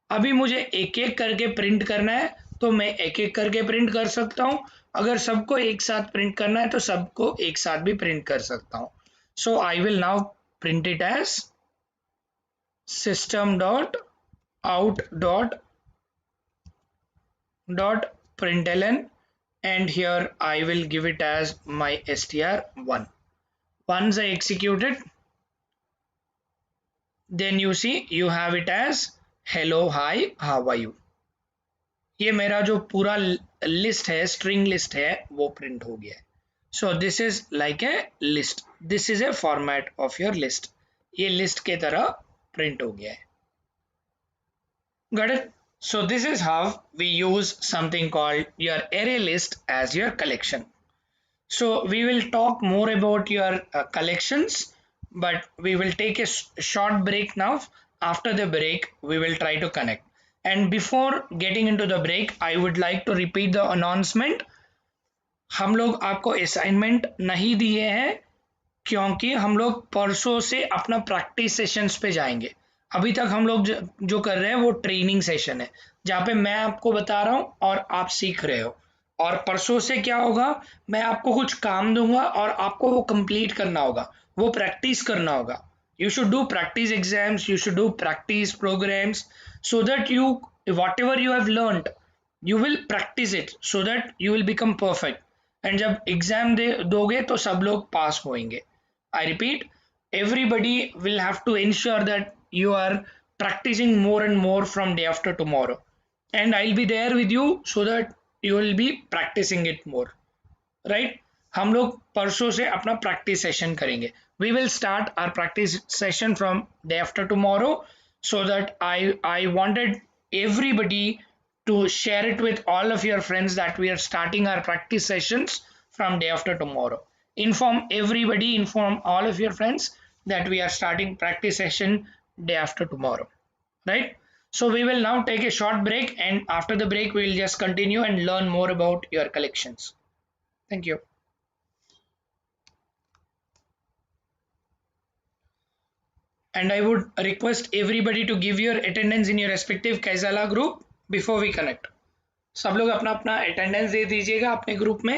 अभी मुझे एक एक करके प्रिंट करना है तो मैं एक एक करके प्रिंट कर सकता हूँ. अगर सबको एक साथ प्रिंट करना है तो सबको एक साथ भी प्रिंट कर सकता हूँ. So I will now print it as system dot out dot println, and here I will give it as my str1. Once I execute it, then you see you have it as hello, hi, how are you. ये मेरा जो पूरा list है, string list है, वो print हो गया है. सो this is like a list, this is a format of your list. ये लिस्ट के तरह प्रिंट हो गया है. Got it? So this is how we use something called your array list as your collection. So we will talk more about your collections, but we will take a short break now. After the break, we will try to connect. And before getting into the break, I would like to repeat the announcement. हम लोग आपको assignment नहीं दिए हैं क्योंकि हम लोग परसों से अपना प्रैक्टिस सेशंस पे जाएंगे। अभी तक हम लोग जो कर रहे हैं वो ट्रेनिंग सेशन है, जहाँ पे मैं आपको बता रहा हूँ और आप सीख रहे हो। और परसों से क्या होगा, मैं आपको कुछ काम दूंगा और आपको वो कंप्लीट करना होगा, वो प्रैक्टिस करना होगा। You should do practice exams, you should do practice programs, so that you, whatever you have learned, you will practice it so that you will become perfect। And जब एग्जाम दे दोगे तो सब लोग पास होंगे। I repeat, everybody will have to ensure that you are practicing more and more from day after tomorrow, and I'll be there with you so that you will be practicing it more, right? हम लोग परसों से अपना practice session करेंगे। We will start our practice session from day after tomorrow, so that I wanted everybody to share it with all of your friends that we are starting our practice sessions from day after tomorrow. Inform everybody, inform all of your friends that we are starting practice session day after tomorrow, right? So we will now take a short break, and after the break we will just continue and learn more about your collections. Thank you. And I would request everybody to give your attendance in your respective Kaisala group before we connect. सब लोग अपना अपना attendance दे दीजिएगा अपने group में।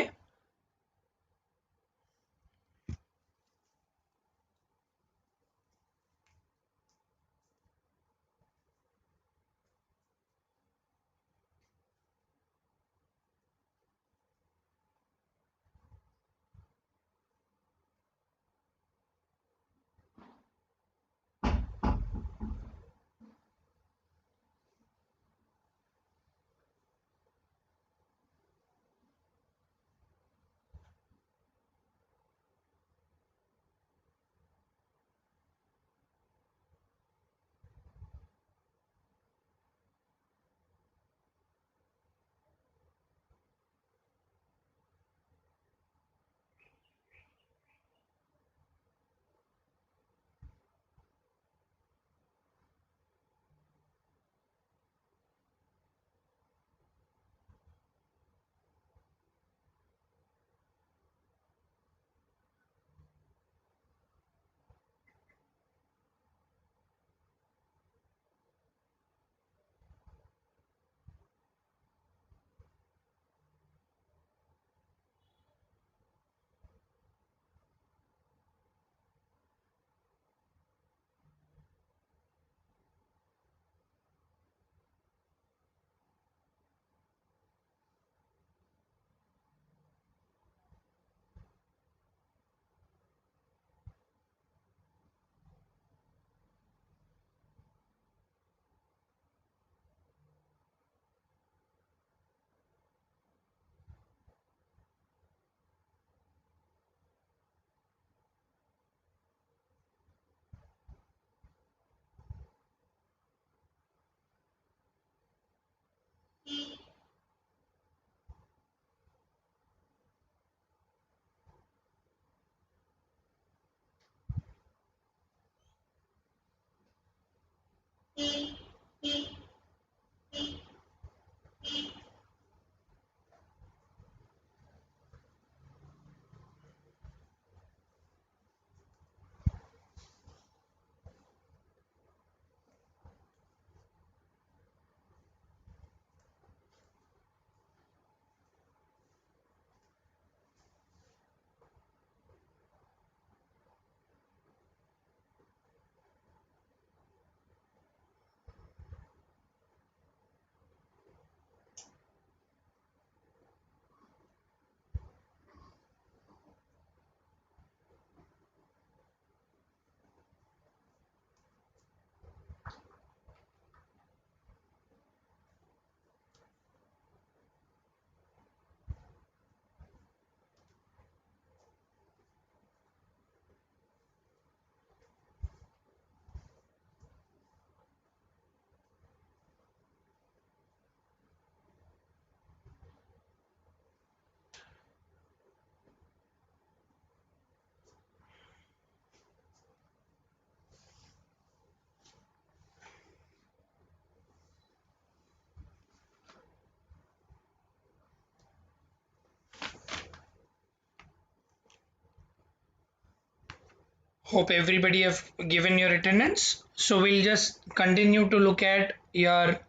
Hope everybody have given your attendance. So we'll just continue to look at your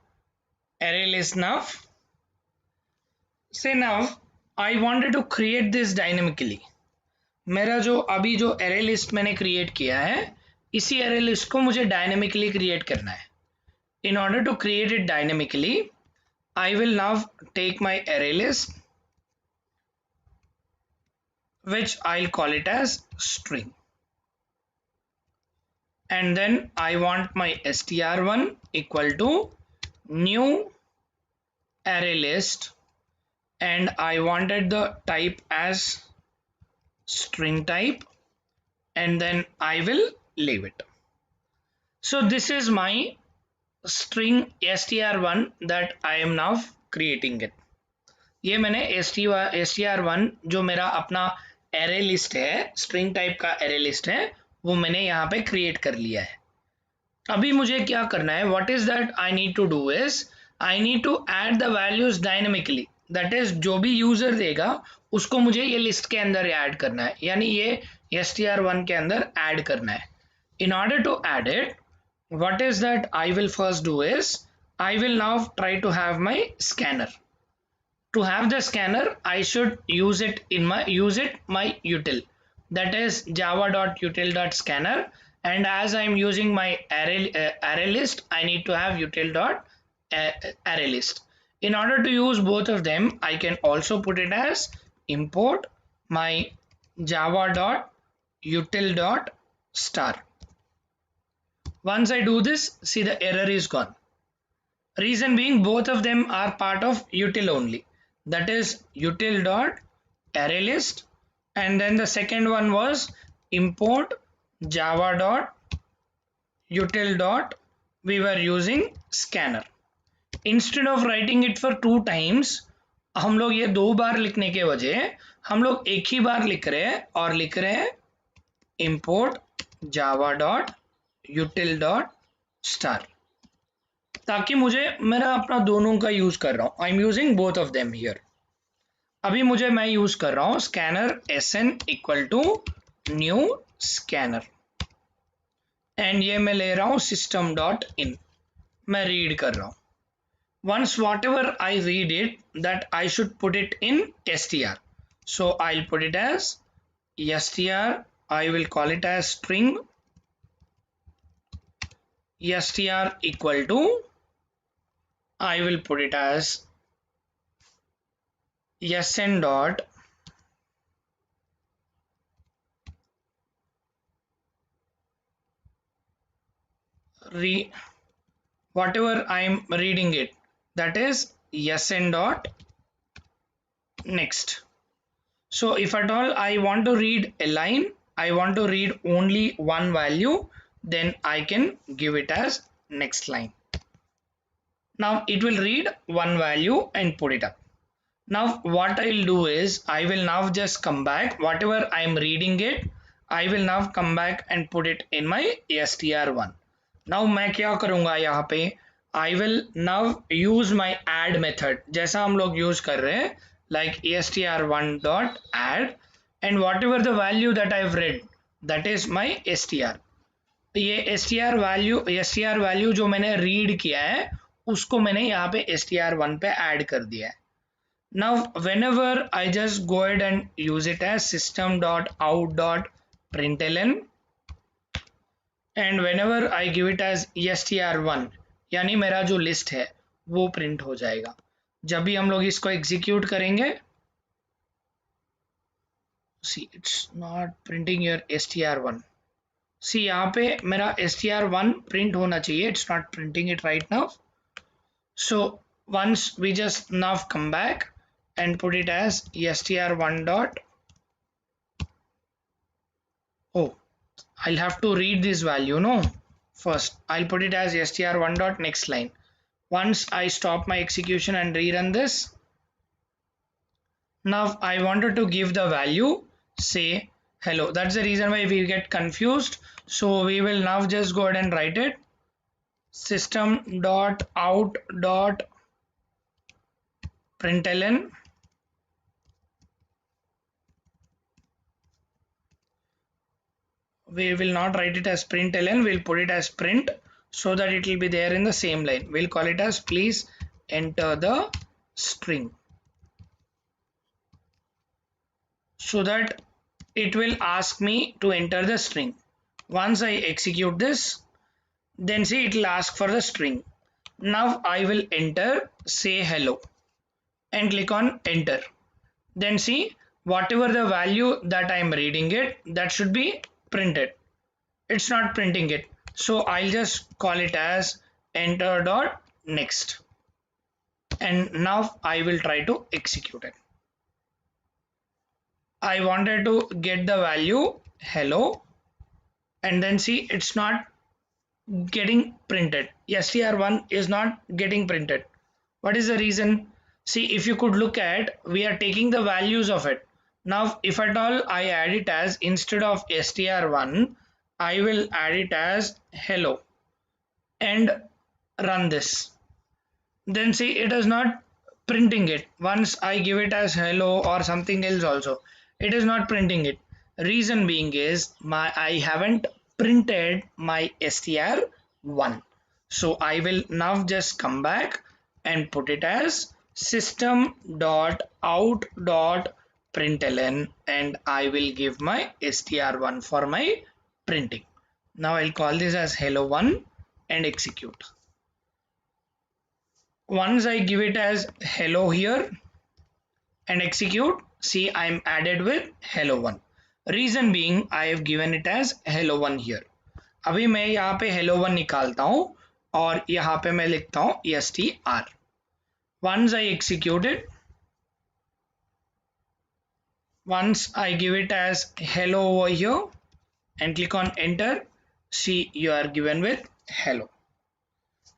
array list now. Say now I wanted to create this dynamically. मेरा जो अभी जो array list मैंने create किया है, इसी array list को मुझे dynamically create करना है. In order to create it dynamically, I will now take my array list, which I'll call it as string. And then I want my str1 equal to new array list, and I wanted the type as string type, and then I will leave it. So this is my string str1 that I am now creating it. ये मैंने str1 जो मेरा अपना array list है, string type का array list है, वो मैंने यहाँ पे create कर लिया है. अभी मुझे क्या करना है? What is that I need to do is I need to add the values dynamically. That is जो भी यूजर देगा उसको मुझे ये लिस्ट के अंदर ऐड करना है, यानी ये str1 के अंदर ऐड करना है. In order to add it, what is that I will first do is I will now try to have my scanner. To have the scanner, I should use it my util, that is java.util.scanner, and as I am using my array list, I need to have util.array list. In order to use both of them, I can also put it as import my java.util.star. Once I do this, see the error is gone. Reason being, both of them are part of util only, that is util dot array list, and then the second one was import java dot util dot, we were using scanner. Instead of writing it for 2 times, हम लोग ये 2 बार लिखने के वजह हम लोग एक ही बार लिख रहे हैं और लिख रहे हैं import java dot util dot star, ताकि मुझे मेरा अपना दोनों का यूज कर रहा हूं. I am using both of them here. अभी मैं यूज कर रहा हूं scanner sn equal to new scanner, and ये मैं ले रहा हूं system डॉट इन. मैं रीड कर रहा हूं. once whatever I read it, that I should put it in str. So I'll put it as str. I will call it as string str equal to, I will put it as sn dot whatever I am reading it, that is sn dot next. So if at all I want to read a line, I want to read only one value, then I can give it as next line. Now it will read one value and put it up. Now what I'll do is I will now just come back, whatever I am reading it, I will now come back and put it in my str1. Now मैं क्या करूँगा यहाँ पे, I will now use my add method जैसा हम लोग use कर रहे हैं, like str1 dot add, and whatever the value that I've read, that is my str. ये str value जो मैंने read किया है उसको मैंने यहाँ पे str1 पे add कर दिया है. Now whenever I just go ahead and use it as system.out.println, and whenever I give it as str1, यानी मेरा जो लिस्ट है वो प्रिंट हो जाएगा. जब भी हम लोग इसको एग्जीक्यूट करेंगे, see it's not printing your str1. see यहाँ पे मेरा str1 प्रिंट होना चाहिए, it's not printing it right now. So once we just now come back and put it as str1 dot, oh, I'll have to read this value, no? First, I'll put it as str1 dot next line. Once I stop my execution and rerun this, now I wanted to give the value, say hello. That's the reason why we get confused. So we will now just go ahead and write it system dot out dot println We will not write it as println, we'll put it as print so that it will be there in the same line. We'll call it as please enter the string, so that it will ask me to enter the string. Once I execute this, then see it will ask for the string. Now I will enter say hello and click on enter. Then see whatever the value that I am reading it, that should be printed. It's not printing it, so I'll just call it as enter dot next, and now I will try to execute it. I wanted to get the value hello, and then see it's not getting printed. str1 is not getting printed. What is the reason? See, if you could look at, we are taking the values of it. Now if at all I add it as, instead of str1, I will add it as hello and run this, then see it is not printing it. Once I give it as hello or something else also, it is not printing it. Reason being is I haven't printed my str1. So I will now just come back and put it as system.out.println, and I will give my str1 for my printing. Now I'll call this as hello1 and execute. Once I give it as hello here and execute, see I'm added with hello1. Reason being I have given it as hello1 here. अभी मैं यहाँ पे hello1 निकालता हूँ और यहाँ पे मैं लिखता हूँ str. Once I execute it, once I give it as hello over here and click on enter, see you are given with hello.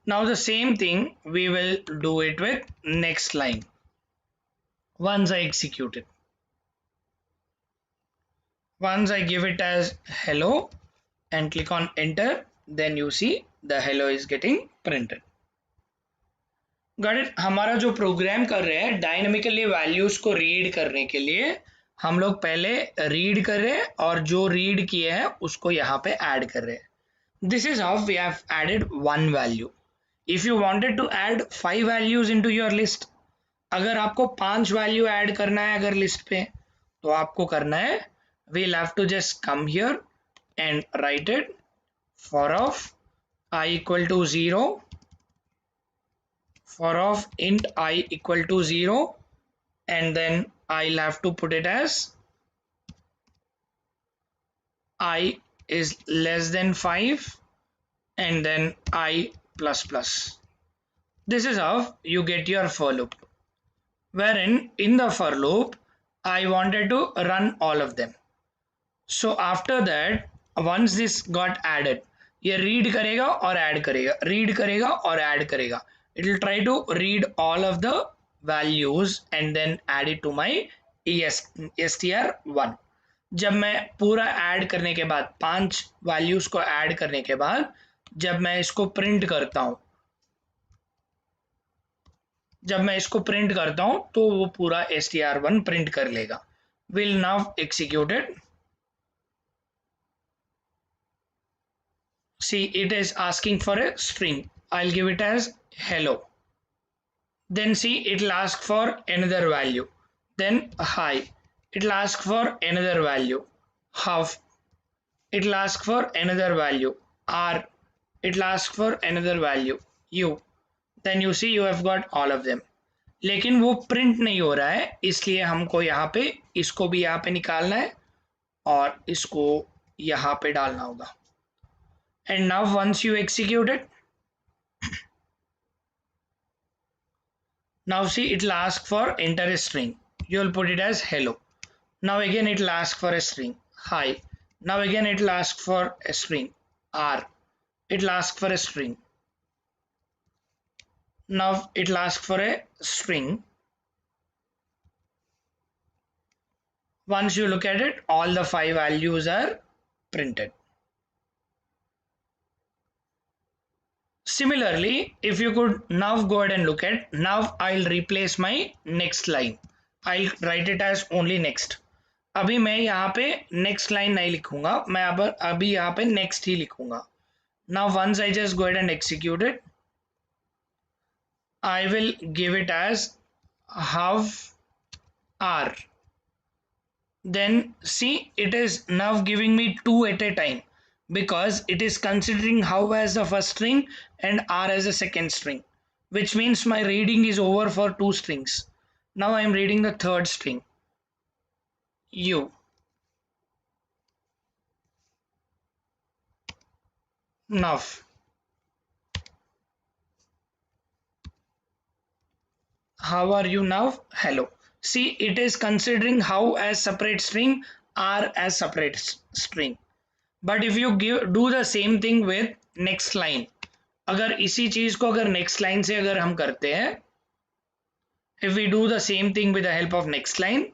Now the same thing we will do it with next line. Once I execute it, once I give it as hello and click on enter, then you see the hello is getting printed. Got it? हमारा जो programme कर रहे हैं dynamically values को read करने के लिए, हम लोग पहले रीड कर रहे हैं और जो रीड किए हैं उसको यहाँ पे ऐड कर रहे हैं. This is how we have added one value. If you wanted to add 5 values into your list, अगर आपको 5 वैल्यू ऐड करना है अगर लिस्ट पे, तो आपको करना है, we'll have to just come here and write it for of I equal to 0, for of int I equal to 0, and then I'll have to put it as I is less than 5 and then I plus plus. This is how you get your for loop, wherein in the for loop I wanted to run all of them. So after that, once this got added, ये read करेगा और add करेगा, read करेगा और add करेगा. It will try to read all of the values and then add it to my str1. जब मैं पूरा ऐड करने के बाद, 5 वैल्यूज को ऐड करने के बाद, जब मैं इसको प्रिंट करता हूं, तो वो पूरा str1 प्रिंट कर लेगा. Will now execute it. See, it is asking for a string. I'll give it as hello. Then see, it'll ask for another value. Then hi. It'll ask for another value. Half. It'll ask for another value. R. It'll ask for another value. U. Then you see you have got all of them. लेकिन वो print नहीं हो रहा है, इसलिए हमको यहाँ पे इसको भी यहाँ पे निकालना है और इसको यहाँ पे डालना होगा. And now once you execute it, now see it'll ask for enter a string. You'll put it as hello. Now again it'll ask for a string hi. Now again it'll ask for a string R. It'll ask for a string. Now it'll ask for a string. Once you look at it, all the 5 values are printed. Similarly, if you could now go ahead and look at, now I'll replace my next line. I'll write it as only next. अभी मैं यहाँ पे next line नहीं लिखूंगा, मैं अब अभी यहाँ पे नेक्स्ट ही लिखूंगा. Now once I just go ahead and execute it, I will give it as how r. Then see, it is now giving me two at a time because it is considering how as the first string and r as a second string, which means my reading is over for two strings. Now I am reading the third string, u. Now how are you now? Hello. See, it is considering how as separate string, r as separate string. But if you do the same thing with next line, अगर इसी चीज को अगर next line से अगर हम करते हैं, if we do the same thing with the help of next line,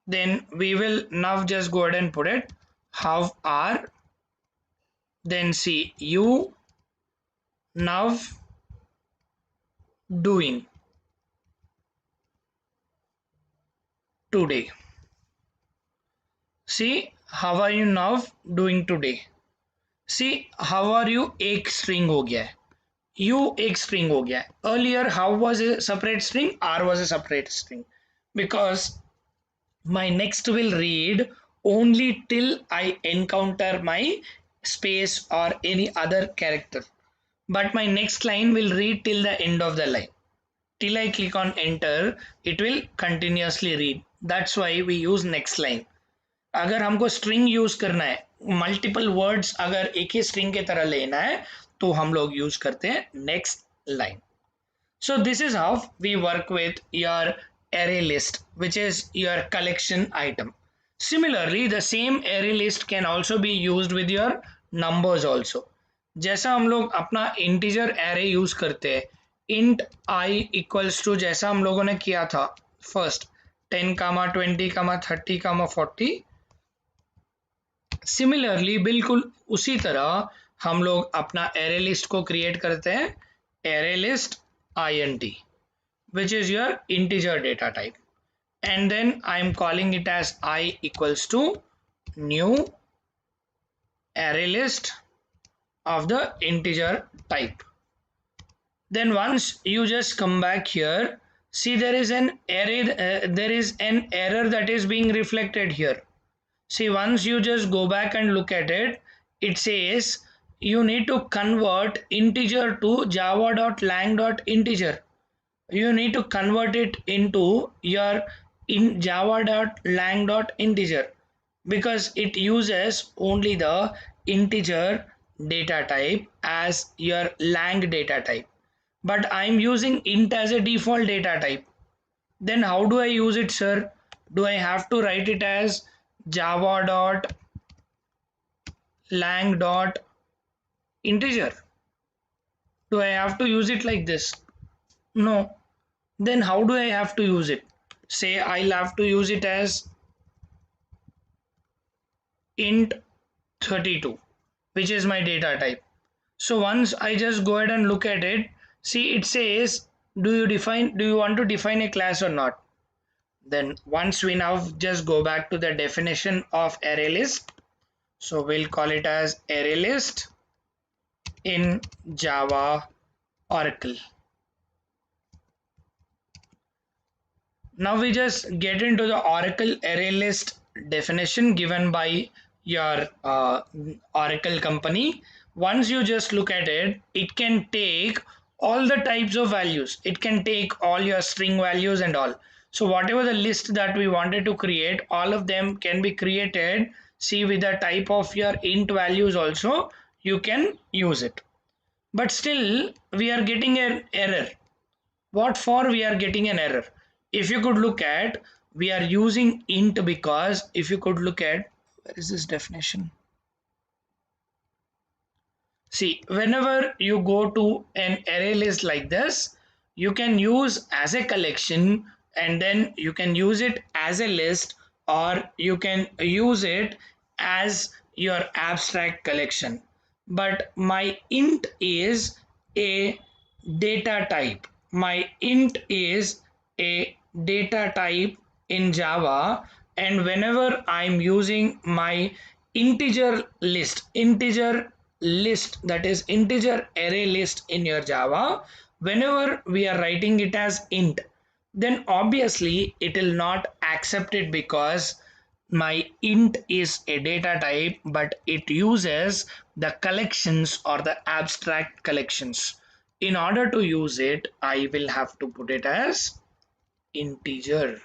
then we will now just go ahead and put it how r, then see you now doing today. See, how are you now doing today? See how are you एक string हो गया है, you एक string हो गया है. Earlier how was a separate string, are was a separate string, because my next will read only till I encounter my space or any other character, but my next line will read till the end of the line. Till I click on enter, it will continuously read. That's why we use next line. अगर हमको string use करना है, multiple words अगर एक ही string के तरह लेना है, तो हम लोग यूज करते हैं next line. So this is how we work with your array list, which is your collection item. Similarly, the same array list can also be used with your numbers also. जैसा हम लोग अपना integer array use करते हैं, int I equals to जैसा हम लोगों ने किया था first 10, 20, 30, 40. सिमिलरली बिल्कुल उसी तरह हम लोग अपना एरे लिस्ट को क्रिएट करते हैं, array list int, which is your integer data type, and then I am calling it as I equals to new array list of the integer type. Then once you just come back here, see there is an array, there is an error that is being reflected here. See, once you just go back and look at it, it says you need to convert integer to java.lang.integer. You need to convert it into your in java.lang.integer because it uses only the integer data type as your lang data type. But I'm using int as a default data type. Then how do I use it, sir? Do I have to write it as java.lang.integer? Do I have to use it like this? No. Then how do I have to use it? Say I'll have to use it as int 32, which is my data type. So once I just go ahead and look at it, see it says, do you want to define a class or not? Then once we now just go back to the definition of array list, so we'll call it as array list in Java Oracle. Now we just get into the Oracle array list definition given by your Oracle company. Once you just look at it, it can take all the types of values. It can take all your string values and all. So whatever the list that we wanted to create, all of them can be created. See, with the type of your int values also, you can use it. But still, we are getting an error. What for we are getting an error? If you could look at, we are using int because if you could look at, where is this definition? See, whenever you go to an array list like this, you can use as a collection and then you can use it as a list, or you can use it as your abstract collection. But my int is a data type. My int is a data type in Java, and whenever I'm using my integer list, that is integer array list in your Java, whenever we are writing it as int, then obviously it will not accept it because my int is a data type, but it uses the collections or the abstract collections. In order to use it, I will have to put it as integer.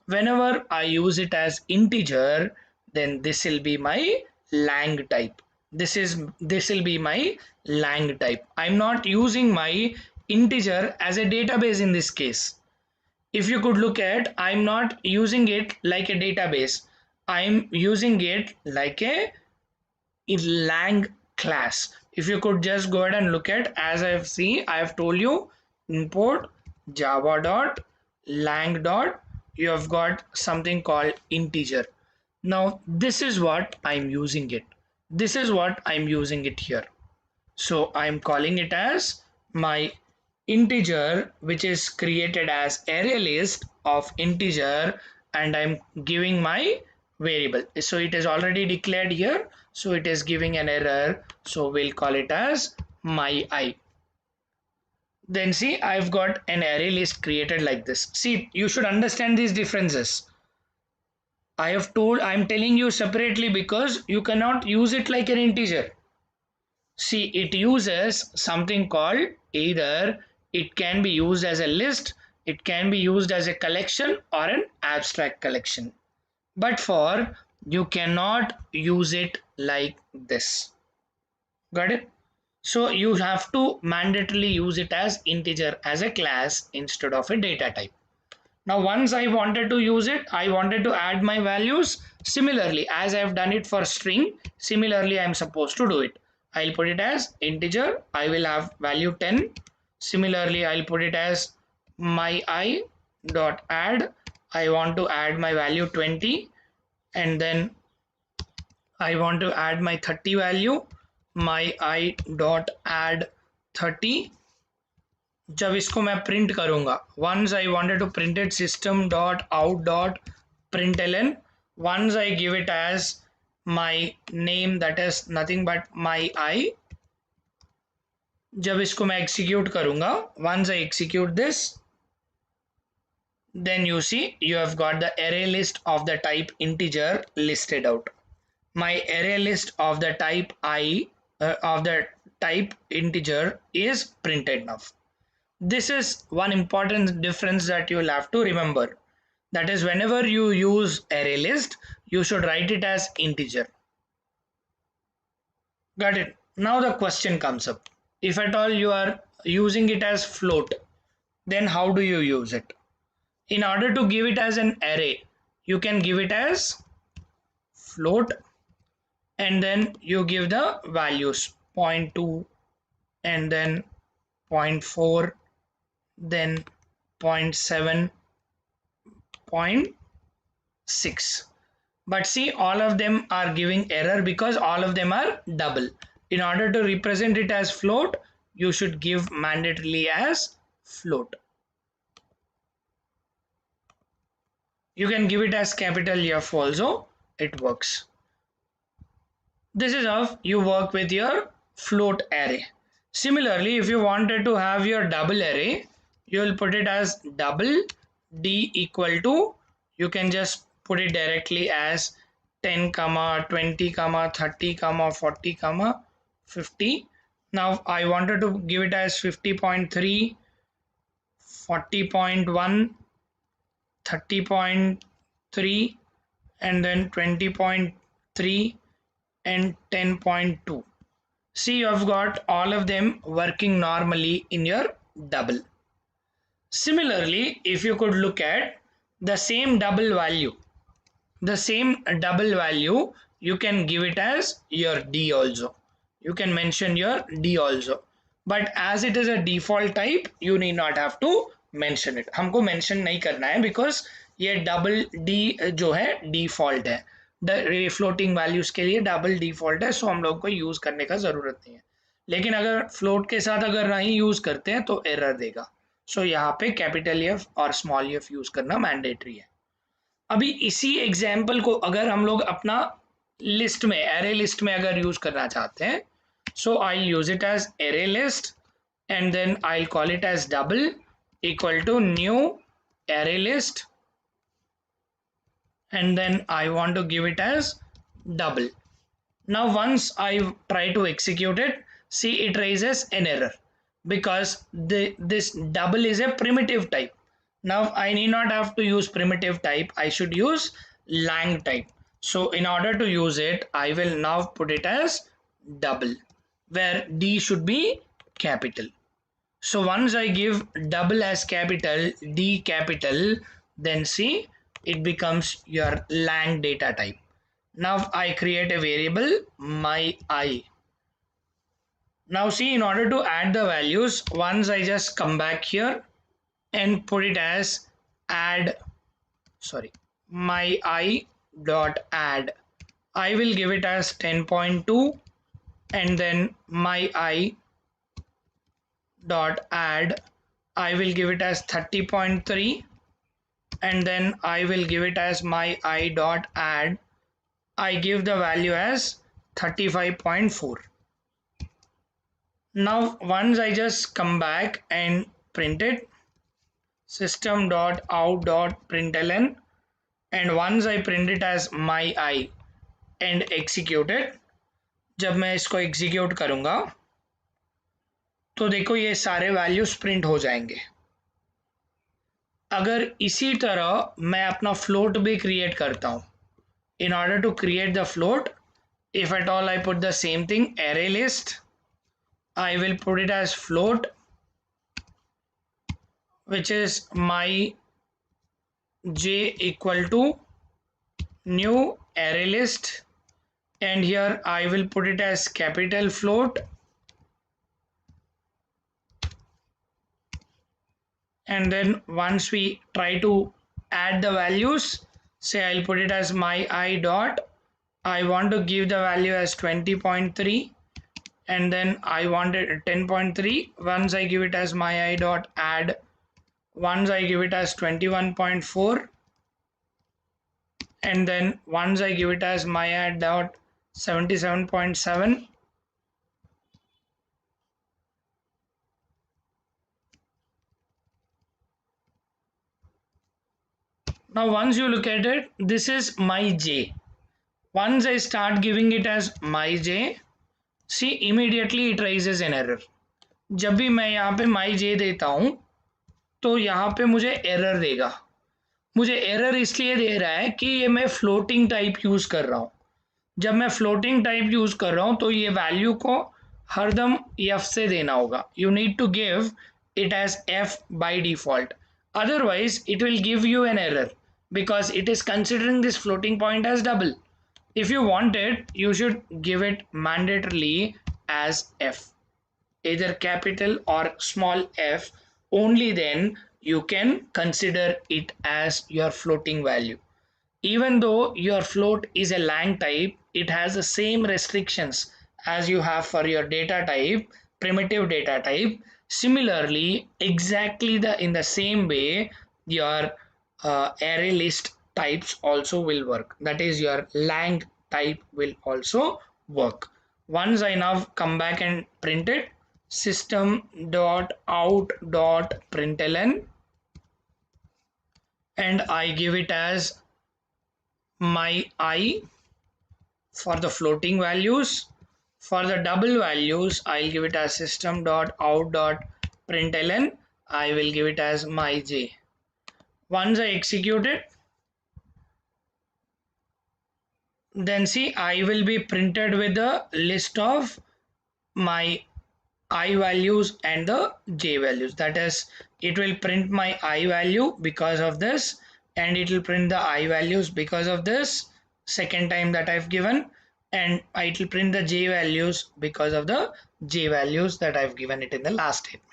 Whenever I use it as integer, then this will be my lang type. This will be my lang type. I'm not using my integer as a database in this case. If you could look at, I'm not using it like a database. I'm using it like a lang class. If you could just go ahead and look at, as I have told you, import java dot lang dot, you have got something called integer. Now this is what I'm using it. This is what I'm using it here. So I'm calling it as my integer, which is created as array list of integer, and I'm giving my variable. So it is already declared here, so it is giving an error, so we'll call it as my I. Then see, I've got an array list created like this. See, you should understand these differences. I'm telling you separately because you cannot use it like an integer. See, it uses something called, either it can be used as a list, it can be used as a collection or an abstract collection. But for, you cannot use it like this. Got it? So you have to mandatorily use it as integer, as a class instead of a data type. Now once I wanted to use it, I wanted to add my values. Similarly, as I have done it for string, similarly I am supposed to do it. I'll put it as integer, I will have value 10. Similarly, I'll put it as my I dot add, I want to add my value 20, and then I want to add my 30 value, my I dot add 30. जब इसको मैं print करूंगा, once I wanted to print it system dot out dot println, once I give it as my name, that is nothing but my I. जब इसको मैं execute करूंगा, once I execute this, then you see you have got the array list of the type integer listed out. My array list of the type of the type integer is printed now. This is one important difference that you will have to remember. That is, whenever you use array list, you should write it as integer. Got it? Now the question comes up. If at all you are using it as float, then how do you use it? In order to give it as an array, you can give it as float, and then you give the values 0.2 and then 0.4, then 0.7, 0.6. But see, all of them are giving error because all of them are double. In order to represent it as float, you should give mandatorily as float. You can give it as capital F also, it works. This is how you work with your float array. Similarly, if you wanted to have your double array, you will put it as double d equal to, you can just put it directly as 10 comma 20 comma 30 comma 40 comma 50. Now I wanted to give it as 50.3, 40.1, 30.3, and then 20.3 and 10.2. See, you have got all of them working normally in your double. Similarly, if you could look at the same double value, you can give it as your D also. You can mention your D also. But as it is a default type, you need not have to mention it. हमको mention नहीं करना है because ये double D जो है default है. Floating values के लिए डबल डिफॉल्ट है, सो हम लोग को यूज करने का जरूरत नहीं है. लेकिन अगर फ्लोट के साथ अगर नहीं यूज करते हैं तो एरर देगा. सो यहाँ पे कैपिटल एफ और स्मॉल एफ यूज करना मैंडेटरी है। अभी इसी एग्जाम्पल को अगर हम लोग अपना लिस्ट में, एरे लिस्ट में अगर यूज करना चाहते हैं, so I use it as array list and then I'll call it as double equal to new array list, and then I want to give it as double. Now once I try to execute it, see it raises an error because this double is a primitive type. Now I need not have to use primitive type, I should use lang type. So in order to use it, I will now put it as double, where D should be capital. So once I give double as capital, D capital, then see it becomes your lang data type. Now I create a variable my I. Now see, in order to add the values, once I just come back here and put it as add, sorry, my I dot add. I will give it as 10.2 and then my I dot add, I will give it as 30.3 and then I will give it as my I dot add, I give the value as 35.4. Now once I just come back and print it, system dot out dot println, and once I print it as my I and execute it, जब मैं इसको execute करूँगा तो देखो ये सारे values print हो जाएंगे। अगर इसी तरह मैं अपना float भी create करता हूँ, in order to create the float, if at all I put the same thing, array list, I will put it as float, which is my j equal to new array list, and here I will put it as capital float, and then once we try to add the values, say I'll put it as my I dot, I want to give the value as 20.3 and then I wanted 10.3. Once I give it as my I dot add, once I give it as 21.4 and then once I give it as my add dot 77.7. Now once you look at it, this is my j. Once I start giving it as my j, see immediately it raises an error. जब भी मैं यहाँ पे my j देता हूँ तो यहाँ पे मुझे एरर देगा। मुझे एरर इसलिए दे रहा है कि ये मैं फ्लोटिंग टाइप यूज कर रहा हूँ। जब मैं फ्लोटिंग टाइप यूज कर रहा हूँ तो ये वैल्यू को हरदम f से देना होगा। You need to give it as f by default, otherwise it will give you an error because it is considering this floating point as double. If you want it, you should give it mandatorily as f, either capital or small f, only then you can consider it as your floating value. Even though your float is a lang type, it has the same restrictions as you have for your data type, primitive data type. Similarly, exactly in the same way, your array list types also will work. That is, your lang type will also work. Once I now come back and print it, system dot out dot println, and I give it as my I for the floating values. For the double values, I'll give it as system dot out dot println. I will give it as my j. Once I execute it, then see I will be printed with the list of my I values and the j values. That is, it will print my I value because of this, and it will print the I values because of this second time that I've given, and it will print the j values because of the j values that I've given it in the last statement.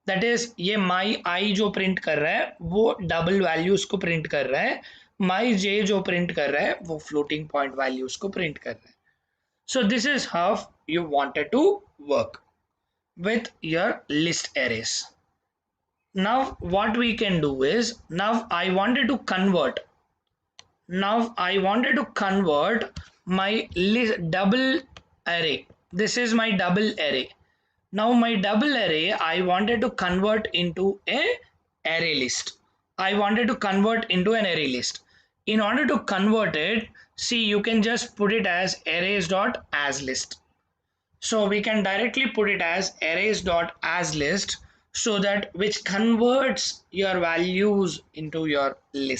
That is, ये my I जो print कर रहा है वो double values को print कर रहा है, my j जो print कर रहा है वो floating point values को print कर रहा है. So this is how you wanted to work with your list arrays. Now what we can do is, now I wanted to convert my double array. This is my double array. Now my double array I wanted to convert into a array list. I wanted to convert into an array list. In order to convert it, see, you can just put it as arrays.asList. So we can directly put it as arrays.asList, so that which converts your values into your list.